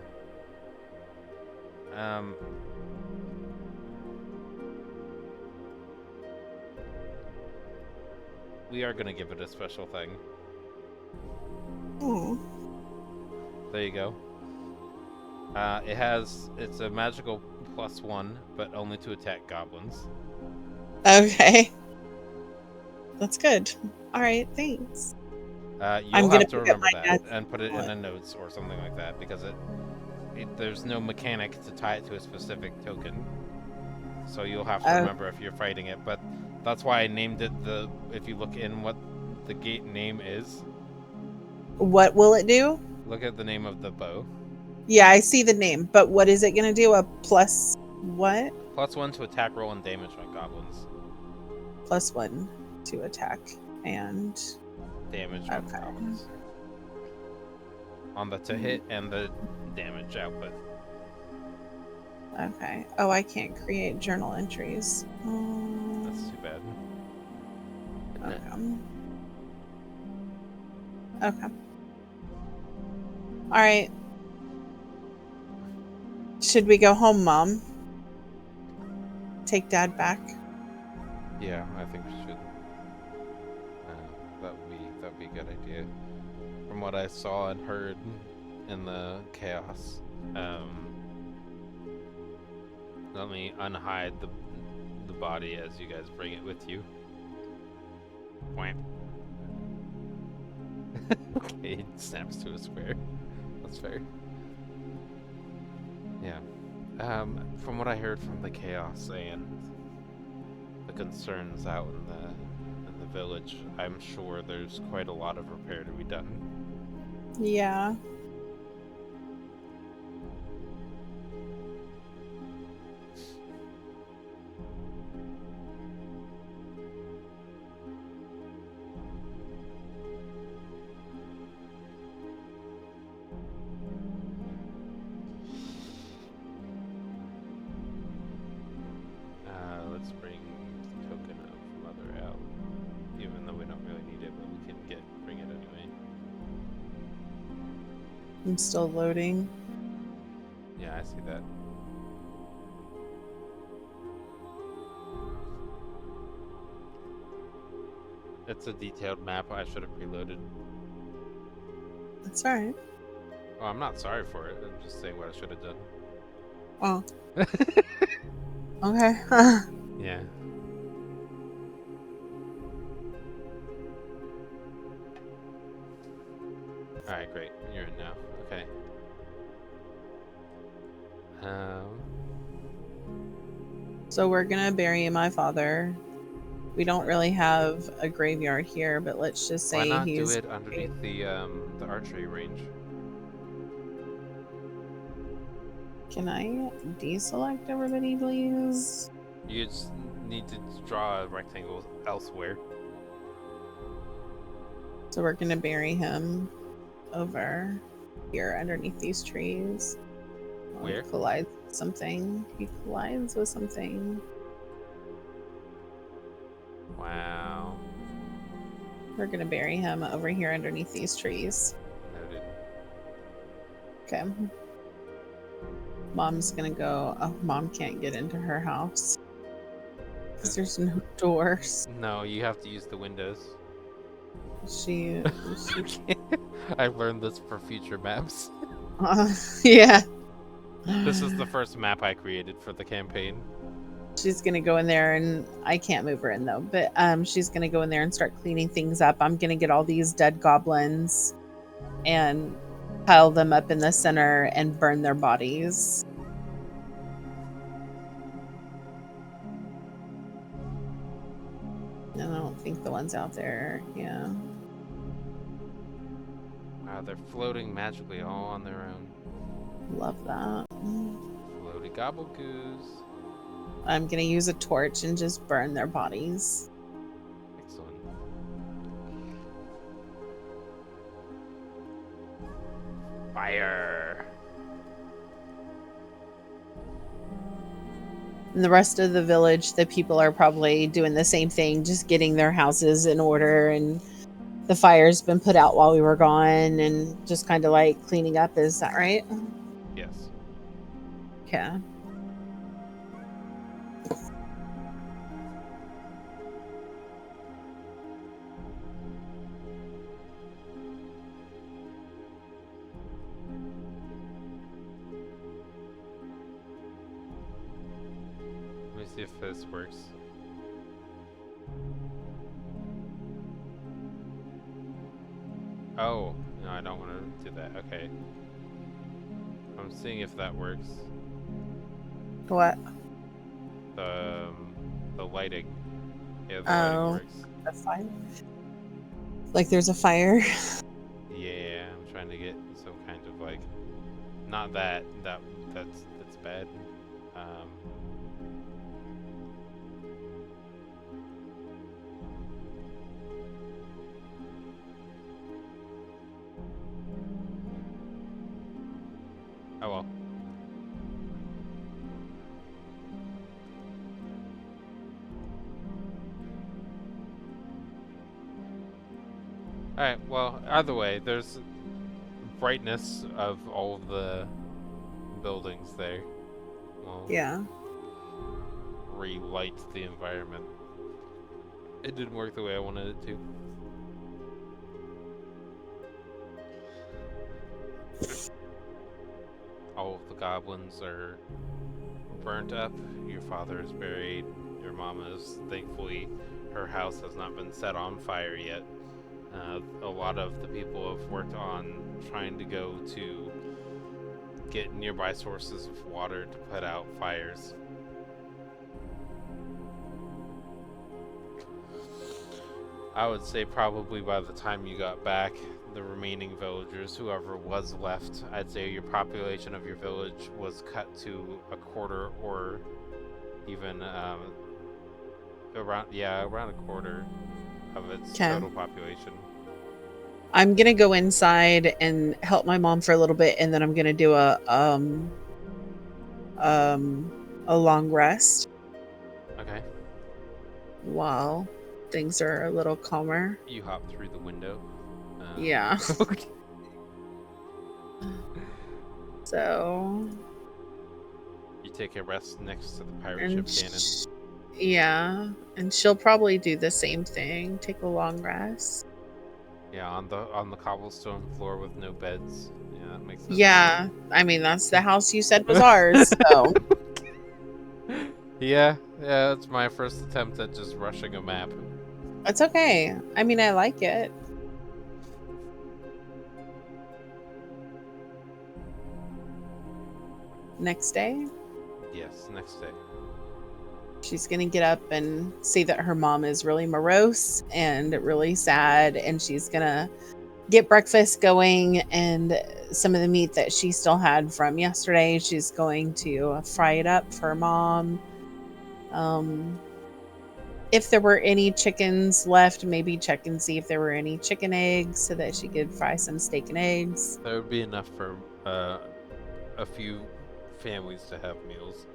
we are gonna give it a special thing. Hmm. There you go. It's a magical +1, but only to attack goblins. Okay. That's good. All right, thanks. You'll I'm gonna have to pick up remember my that dad's and put it in wallet. the notes or something like that because there's no mechanic to tie it to a specific token. So you'll have to Oh, remember if you're fighting it. But that's why I named it if you look in what the gate name is, what will it do? look at the name of the bow. Yeah, I see the name, but what is it gonna do? A plus what? +1 to attack, roll, and damage on goblins. +1 to attack and Damage on okay. goblins. On the to hit and the damage output. Okay. Oh, I can't create journal entries. That's too bad. Okay. Okay. All right. Should we go home, Mom? Take Dad back. Yeah, I think we should. That would be a good idea. From what I saw and heard in the chaos, let me unhide the body as you guys bring it with you. Wham. Okay, it snaps to a square. That's fair. Yeah. From what I heard from the chaos and the concerns out in the village, I'm sure there's quite a lot of repair to be done. Yeah. Let's bring token of mother out, even though we don't really need it, but we can bring it anyway. I'm still loading. Yeah, I see that. It's a detailed map. I should have preloaded. That's all right. Well, I'm not sorry for it. I'm just saying what I should have done. Oh. Okay. Yeah. Alright, great. You're in now. Okay. So we're gonna bury my father. We don't really have a graveyard here, but let's just Why say not do he's. it underneath the archery range? Can I deselect everybody, please? You just need to draw a rectangle elsewhere. So we're gonna bury him over here underneath these trees. Oh, Where? he collides with something. He collides with something. Wow. We're gonna bury him over here underneath these trees. Noted. Okay. Mom's gonna go. Oh, Mom can't get into her house because there's no doors. No, you have to use the windows. She I learned this for future maps. yeah. This is the first map I created for the campaign. She's gonna go in there, and I can't move her in though. But she's gonna go in there and start cleaning things up. I'm gonna get all these dead goblins and pile them up in the center and burn their bodies. And I don't think the ones out there. Yeah. Wow, they're floating magically all on their own. Love that. Floaty gobblegoos. I'm gonna use a torch and just burn their bodies. Excellent. Fire! And the rest of the village, the people are probably doing the same thing, just getting their houses in order. And the fire's been put out while we were gone and just kind of like cleaning up. Is that right? Yes. Yeah. see if this works. Oh, no, I don't want to do that. Okay. I'm seeing if that works. What? The lighting. Yeah, the lighting Oh, works. the fire. Like there's a fire. Yeah, I'm trying to get some kind of like, not that's bad. Um, oh well. Alright, well, either way, there's brightness of all of the buildings there. Well, Yeah. relight the environment. It didn't work the way I wanted it to. All of the goblins are burnt up. Your father is buried. Your mama is, thankfully, her house has not been set on fire yet. A lot of the people have worked on trying to go to get nearby sources of water to put out fires. I would say probably by the time you got back, the remaining villagers, whoever was left, I'd say your population of your village was cut to a quarter, or even around a quarter of its total population. I'm gonna go inside and help my mom for a little bit, and then I'm gonna do a long rest Okay. while things are a little calmer. You hop through the window. Yeah. Okay. So. You take a rest next to the pirate ship cannon. Yeah, and she'll probably do the same thing. Take a long rest. Yeah, on the cobblestone floor with no beds. Yeah, that makes sense. Yeah, I mean that's the house you said was ours. So. Yeah, it's my first attempt at just rushing a map. It's okay. I mean, I like it. Next day? Yes, next day. She's going to get up and see that her mom is really morose and really sad. And she's going to get breakfast going, and some of the meat that she still had from yesterday, she's going to fry it up for mom. If there were any chickens left, maybe check and see if there were any chicken eggs so that she could fry some steak and eggs. That would be enough for a few families to have meals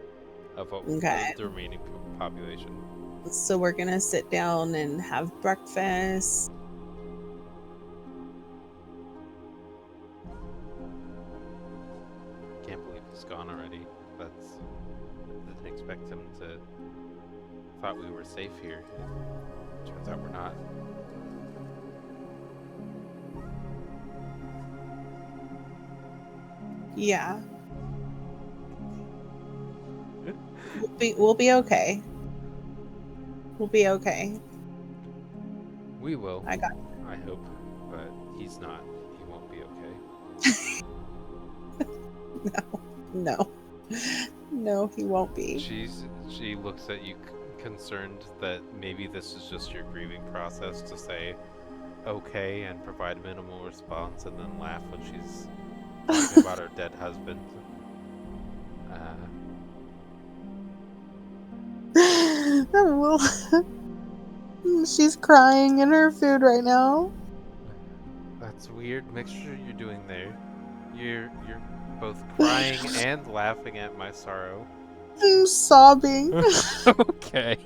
of Okay. the remaining population. So we're gonna sit down and have breakfast. Can't believe he's gone already. I didn't expect him to. Thought we were safe here. Turns out we're not. Yeah. We'll be okay. We'll be okay. We will. I hope, but he's not. He won't be okay. No, he won't be. She looks at you concerned that maybe this is just your grieving process to say okay and provide minimal response, and then laugh when she's talking about her dead husband. Well, she's crying in her food right now. That's a weird mixture you're doing there. You're both crying and laughing at my sorrow. I'm sobbing. Okay.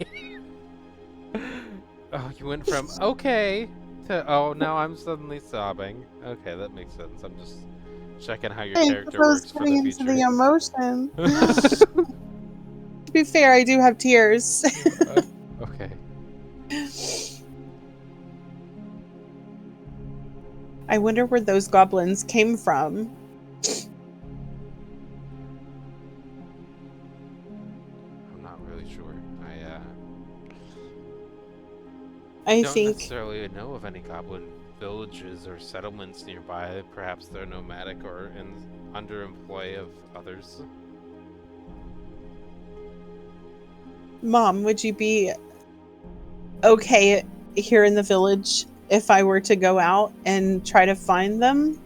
Oh, you went from okay to now I'm suddenly sobbing. Okay, that makes sense. I'm just checking how your character works for the future. The emotion. To be fair, I do have tears. Okay. I wonder where those goblins came from. I'm not really sure. I don't think necessarily know of any goblin villages or settlements nearby. Perhaps they're nomadic or in underemploy of others. Mom, would you be okay here in the village if I were to go out and try to find them,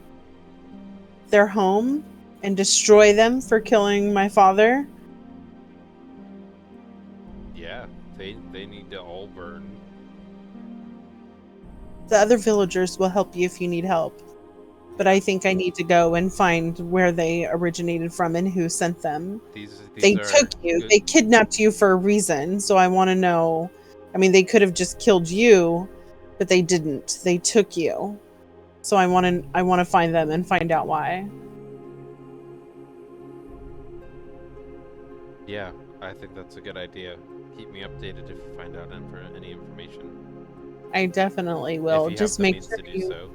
their home, and destroy them for killing my father? Yeah, they need to all burn. The other villagers will help you if you need help. But I think I need to go and find where they originated from and who sent them. These They are took you, good. they kidnapped you for a reason, so I want to know. I mean, they could have just killed you, but they didn't. They took you. So I want to find them and find out why. Yeah, I think that's a good idea. Keep me updated if you find out any information. I definitely will. If you have Just the make means sure to do you so.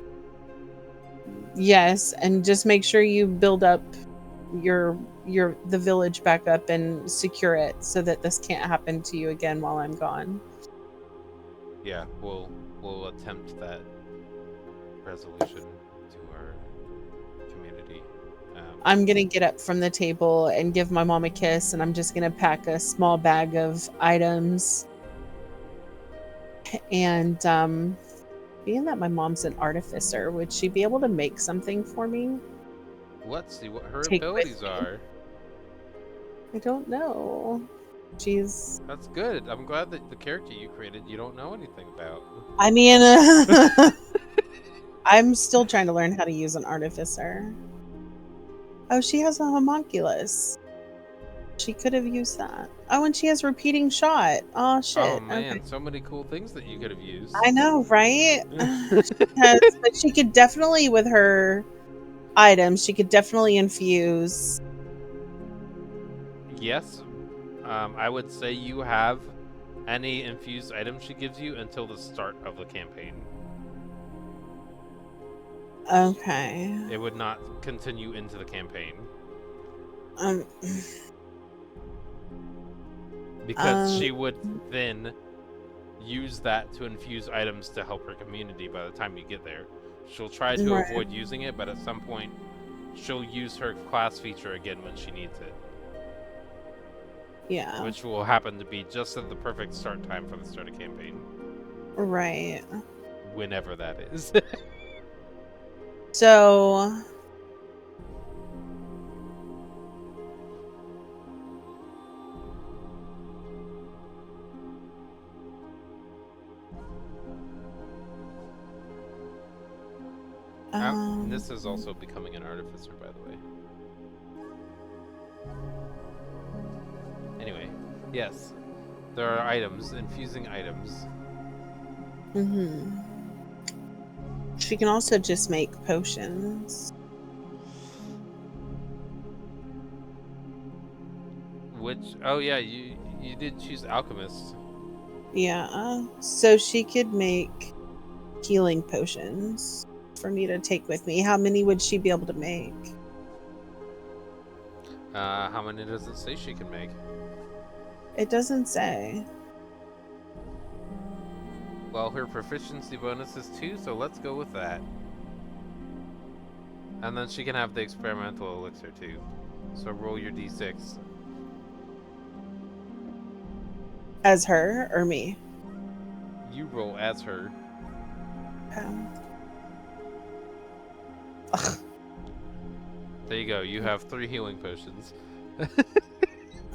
Yes, and just make sure you build up the village back up and secure it so that this can't happen to you again while I'm gone. Yeah, we'll attempt that resolution to our community. I'm gonna get up from the table and give my mom a kiss, and I'm just gonna pack a small bag of items. And being that my mom's an artificer, would she be able to make something for me? Let's see what her Take with abilities me? are. I don't know. She's. That's good. I'm glad that the character you created you don't know anything about. I mean, I'm still trying to learn how to use an artificer. Oh, she has a homunculus. She could have used that. Oh, and she has repeating shot. Oh Oh shit. Okay. man, so many cool things that you could have used. I know, right? But she could definitely, with her items, she could definitely infuse. Yes, I would say you have any infused item she gives you until the start of the campaign. Okay. It would not continue into the campaign. Um. Because she would then use that to infuse items to help her community by the time you get there. She'll try to Right. avoid using it, but at some point, she'll use her class feature again when she needs it. Yeah. Which will happen to be just at the perfect start time for the start of campaign. Right. Whenever that is. So. This is also becoming an artificer, by the way. Anyway, yes. There are items, infusing items. Mm-hmm. She can also just make potions. Which, oh yeah, you did choose alchemist. Yeah. So she could make healing potions for me to take with me. How many would she be able to make? How many does it say she can make? It doesn't say. Well, her proficiency bonus is 2, so let's go with that. And then she can have the experimental elixir too. So roll your d6. As her or me? You roll as her. Ugh. There you go. You have 3 healing potions.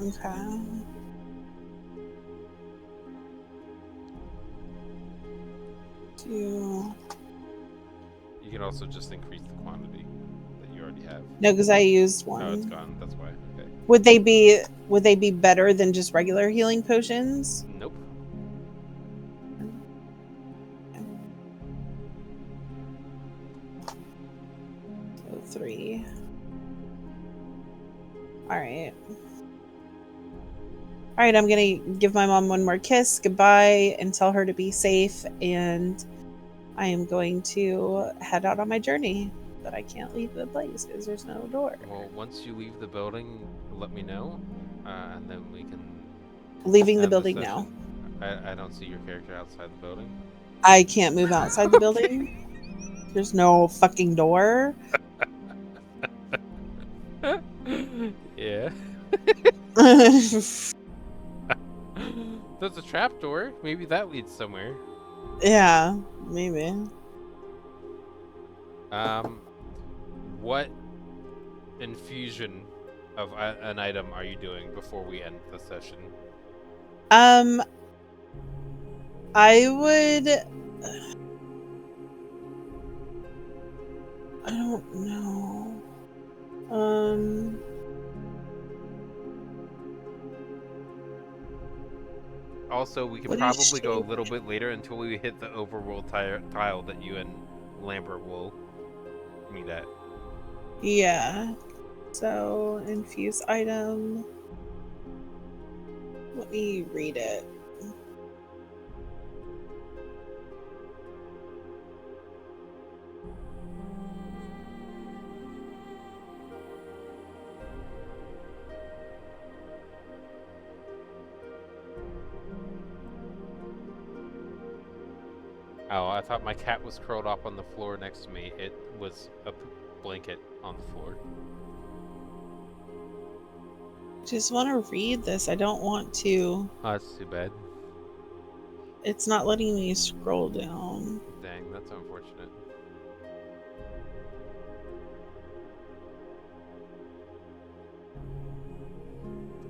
Okay. Two. You can also just increase the quantity that you already have. No, because I used one. Oh, it's gone. That's why. Okay. Would they be better than just regular healing potions? Nope. So 3. All right. All right, I'm gonna give my mom one more kiss goodbye and tell her to be safe, and I am going to head out on my journey. But I can't leave the place because there's no door. Well, once you leave the building, let me know, and then we can Leaving the have building now. session. I don't see your character outside the building. I can't move outside the building. There's no fucking door. Yeah. There's a trapdoor. Maybe that leads somewhere. Yeah, maybe. What infusion of an item are you doing before we end the session? Um, I would. I don't know. Also, we could What is probably go a she? little bit later until we hit the overworld tile that you and Lambert will meet at. Yeah. So infuse item. Let me read it. Oh, I thought my cat was curled up on the floor next to me. It was a blanket on the floor. Just want to read this. I don't want to. Oh, that's too bad. It's not letting me scroll down. Dang, that's unfortunate.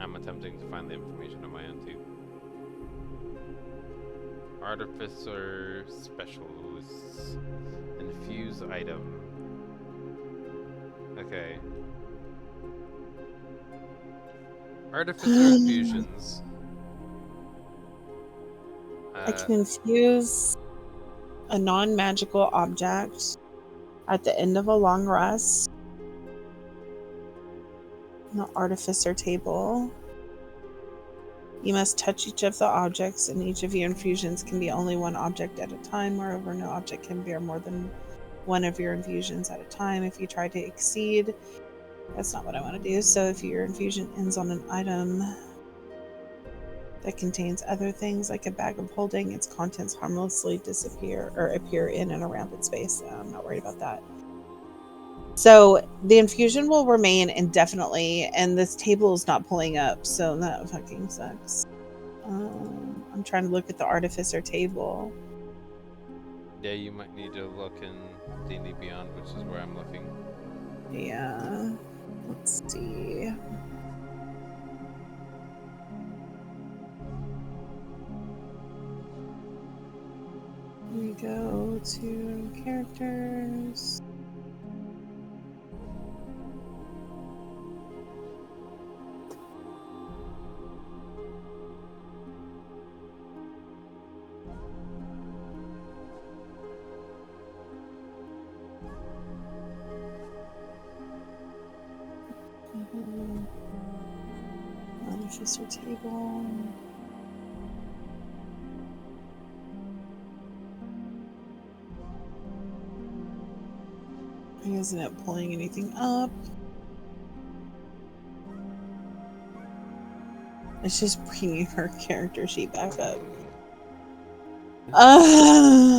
I'm attempting to find the information on my own too. Artificer specialists. Infuse item. Okay. Artificer infusions. I can infuse a non-magical object at the end of a long rest. The artificer table. You must touch each of the objects, and each of your infusions can be only one object at a time. Moreover, no object can bear more than one of your infusions at a time. If you try to exceed, that's not what I want to do. So if your infusion ends on an item that contains other things like a bag of holding, its contents harmlessly disappear or appear in and around its space. I'm not worried about that. So the infusion will remain indefinitely, and this table is not pulling up, so that fucking sucks. I'm trying to look at the artificer table. Yeah, you might need to look in D&D Beyond, which is where I'm looking. Yeah. Let's see. We go to characters. Artificer table. He isn't it pulling anything up. It's just bringing her character sheet back up. You're doing great.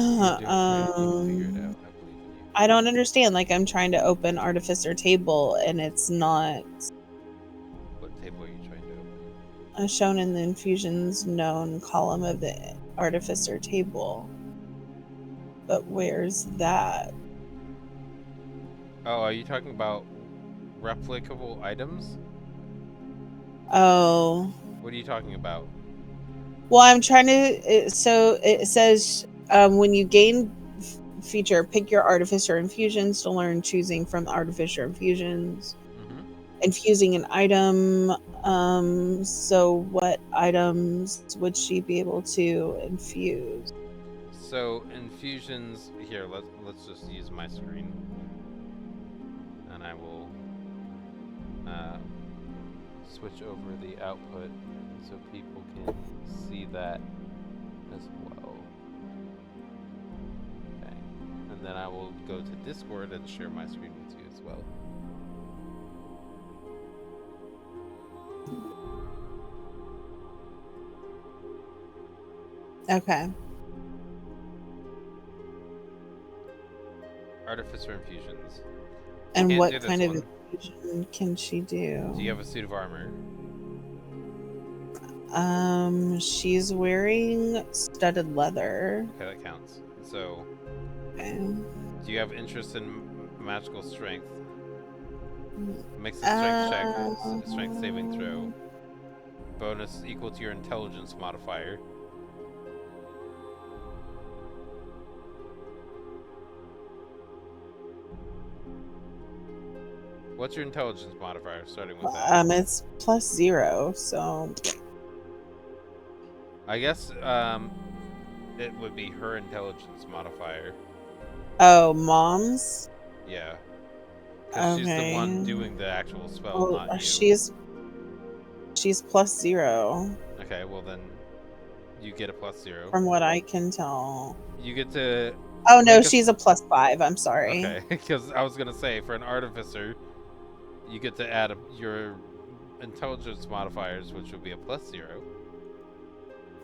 You can figure it out. I believe in you. I don't understand. Like, I'm trying to open Artificer table, and it's not What table are you trying to open? shown in the infusions known column of the Artificer table. But where's that? Oh, are you talking about replicable items? Oh. What are you talking about? Well, I'm trying to. So it says when you gain feature, pick your Artificer infusions to learn choosing from Artificer infusions. Infusing an item. So what items would she be able to infuse? So infusions here. Let's just use my screen, and I will switch over the output so people can see that as well. Okay, and then I will go to Discord and share my screen with you as well. Okay. for infusions. And Can't what do this kind of one. infusion can she do? Do you have a suit of armor? She's wearing studded leather. Okay, that counts. So, Okay. do you have interest in magical strength? Makes a strength check, strength saving throw. Bonus equal to your intelligence modifier. What's your intelligence modifier, starting with that? It's +0, so I guess, it would be her intelligence modifier. oh, mom's? Yeah. Because she's the one Okay. doing the actual spell, Well, not you. she's +0 Okay, well then, you get a +0. from what I can tell. You get to Oh no, make she's a +5. I'm sorry. Okay, because I was gonna say, for an artificer, you get to add your intelligence modifiers, which would be a +0.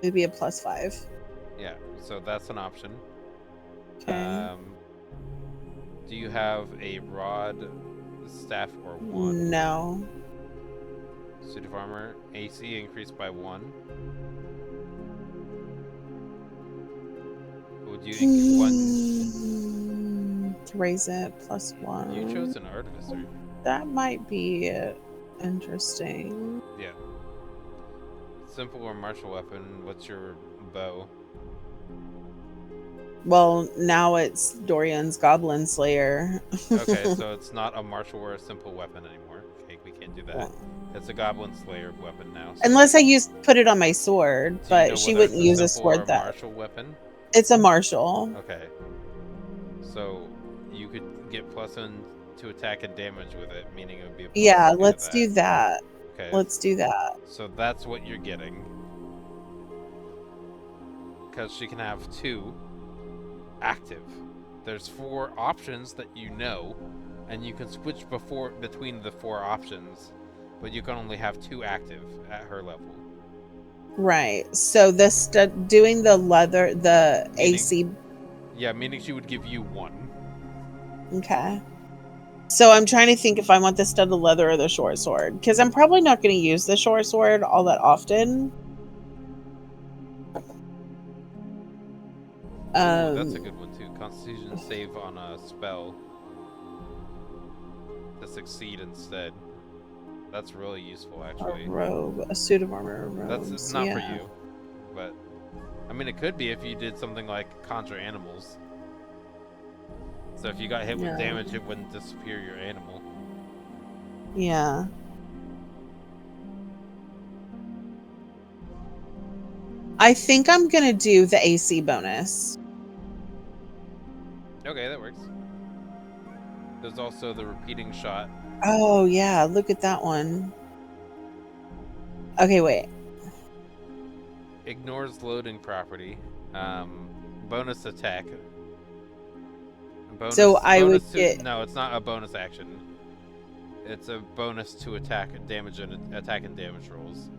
It'd be a +5. Yeah, so that's an option. Okay. Do you have a rod, staff, or wand? No. Suit of armor, AC increased by 1. Would you one? To raise it +1. You chose an artificer. That might be interesting. Yeah. Simple or martial weapon. What's your bow? Well, now it's Dorian's Goblin Slayer. Okay, so it's not a martial or a simple weapon anymore. Okay, we can't do that. It's a Goblin Slayer weapon now. So Unless I put it on my sword, but she wouldn't use a sword or a that. martial weapon? It's a martial. Okay. So you could get +1 to attack and damage with it, meaning it would be a Yeah, let's do that. Okay. Let's do that. So that's what you're getting. Because she can have 2 active. There's 4 options that you know, and you can switch between the 4 options, but you can only have 2 active at her level. Right. So doing the leather, the AC. Yeah, meaning she would give you 1. Okay. So I'm trying to think if I want the studded leather or the short sword, because I'm probably not going to use the short sword all that often. Ooh, that's a good one too. Constitution save on a spell to succeed instead. That's really useful, actually. A robe, a suit of armor. Robes, that's not for you, but I mean, it could be if you did something like conjure animals. So if you got hit with damage, it wouldn't disappear your animal. Yeah. I think I'm gonna do the AC bonus. Okay, that works. There's also the repeating shot. Oh yeah, look at that one. Okay, wait. Ignores loading property. Bonus attack. So I would get... No, it's not a bonus action. It's a bonus to attack and damage rolls.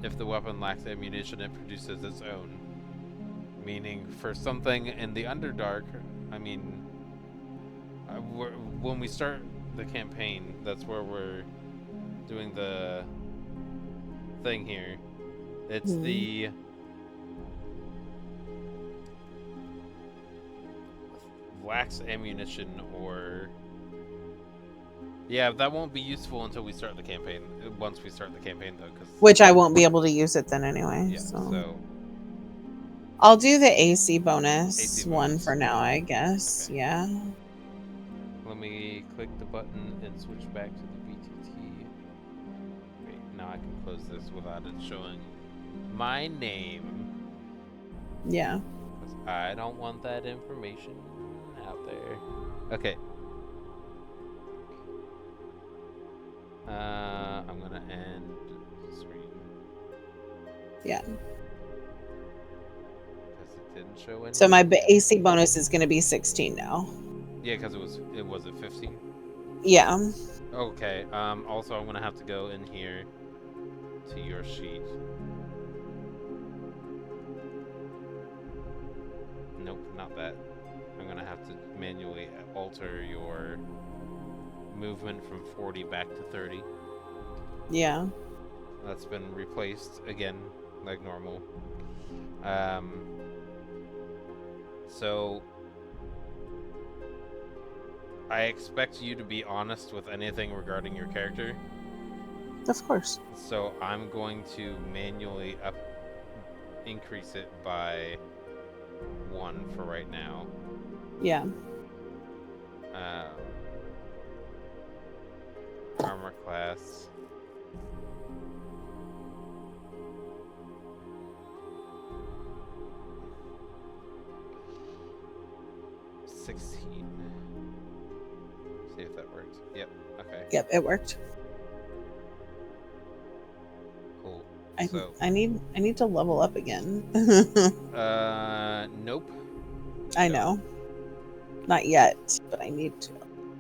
If the weapon lacks ammunition, it produces its own. Meaning, for something in the Underdark, I mean, when we start the campaign, that's where we're doing the thing here. It's the lacks ammunition, or yeah, that won't be useful until we start the campaign. Once we start the campaign, though, which I won't be able to use it then anyway. Yeah, so I'll do the AC bonus one for now, I guess. Okay. Yeah. Let me click the button and switch back to the BTT. Wait, now I can close this without it showing my name. Yeah. I don't want that information out there. Okay. I'm gonna end the screen. Yeah. Because it didn't show any. So my AC bonus is going to be 16 now. Yeah, because it was at 15. Yeah. Okay. Also, I'm gonna have to go in here to your sheet. Nope, not that. I'm gonna have to manually alter your movement from 40 back to 30. Yeah. That's been replaced again, like normal. So I expect you to be honest with anything regarding your character. Of course. So I'm going to manually increase it by 1 for right now. Yeah. Armor class. $16. See if that works. Yep. Okay. Yep, it worked. Cool. I need to level up again. Nope. I know. Not yet, but I need to.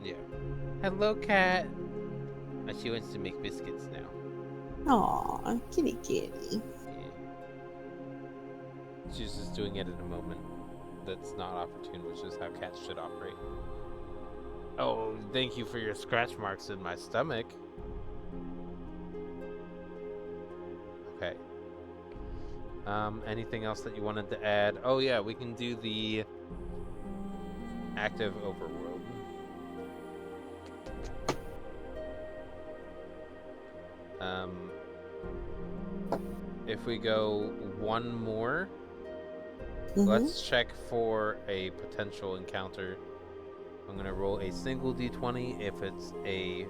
Yeah. Hello, cat. She wants to make biscuits now. Aw, kitty kitty. Yeah. She's just doing it at a moment that's not opportune, which is how cats should operate. Oh, thank you for your scratch marks in my stomach. Okay. Anything else that you wanted to add? Oh yeah, we can do the active overworld. If we go 1 more, let's check for a potential encounter. I'm going to roll a single d20. If it's a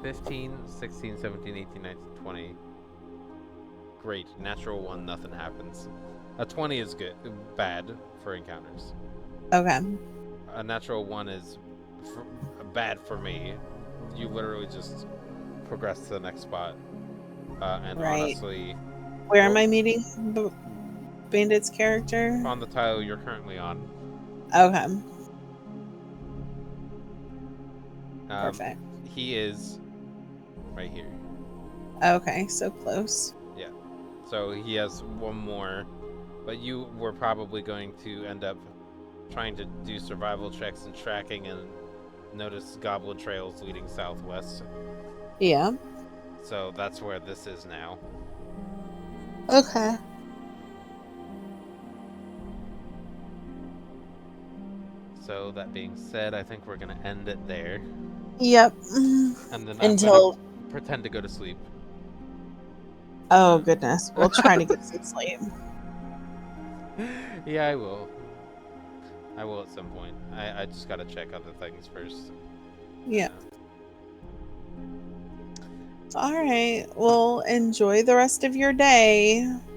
15, 16, 17, 18, 19, 20. Great. Natural 1, nothing happens. A 20 is bad for encounters. Okay. A natural 1 is bad for me. You literally just progress to the next spot. And right. Honestly... Where am I meeting Bandit's character? On the tile you're currently on. Okay. Perfect. He is right here. Okay, so close. Yeah. So he has 1 more, but you were probably going to end up trying to do survival checks and tracking and notice goblin trails leading southwest. Yeah. So that's where this is now. Okay. So that being said, I think we're gonna end it there. Yep. And then Until I'm gonna pretend to go to sleep. Oh goodness, we'll try to get some sleep. Yeah, I will. I will at some point. I just gotta check other things first. Yeah. All right. Well, enjoy the rest of your day.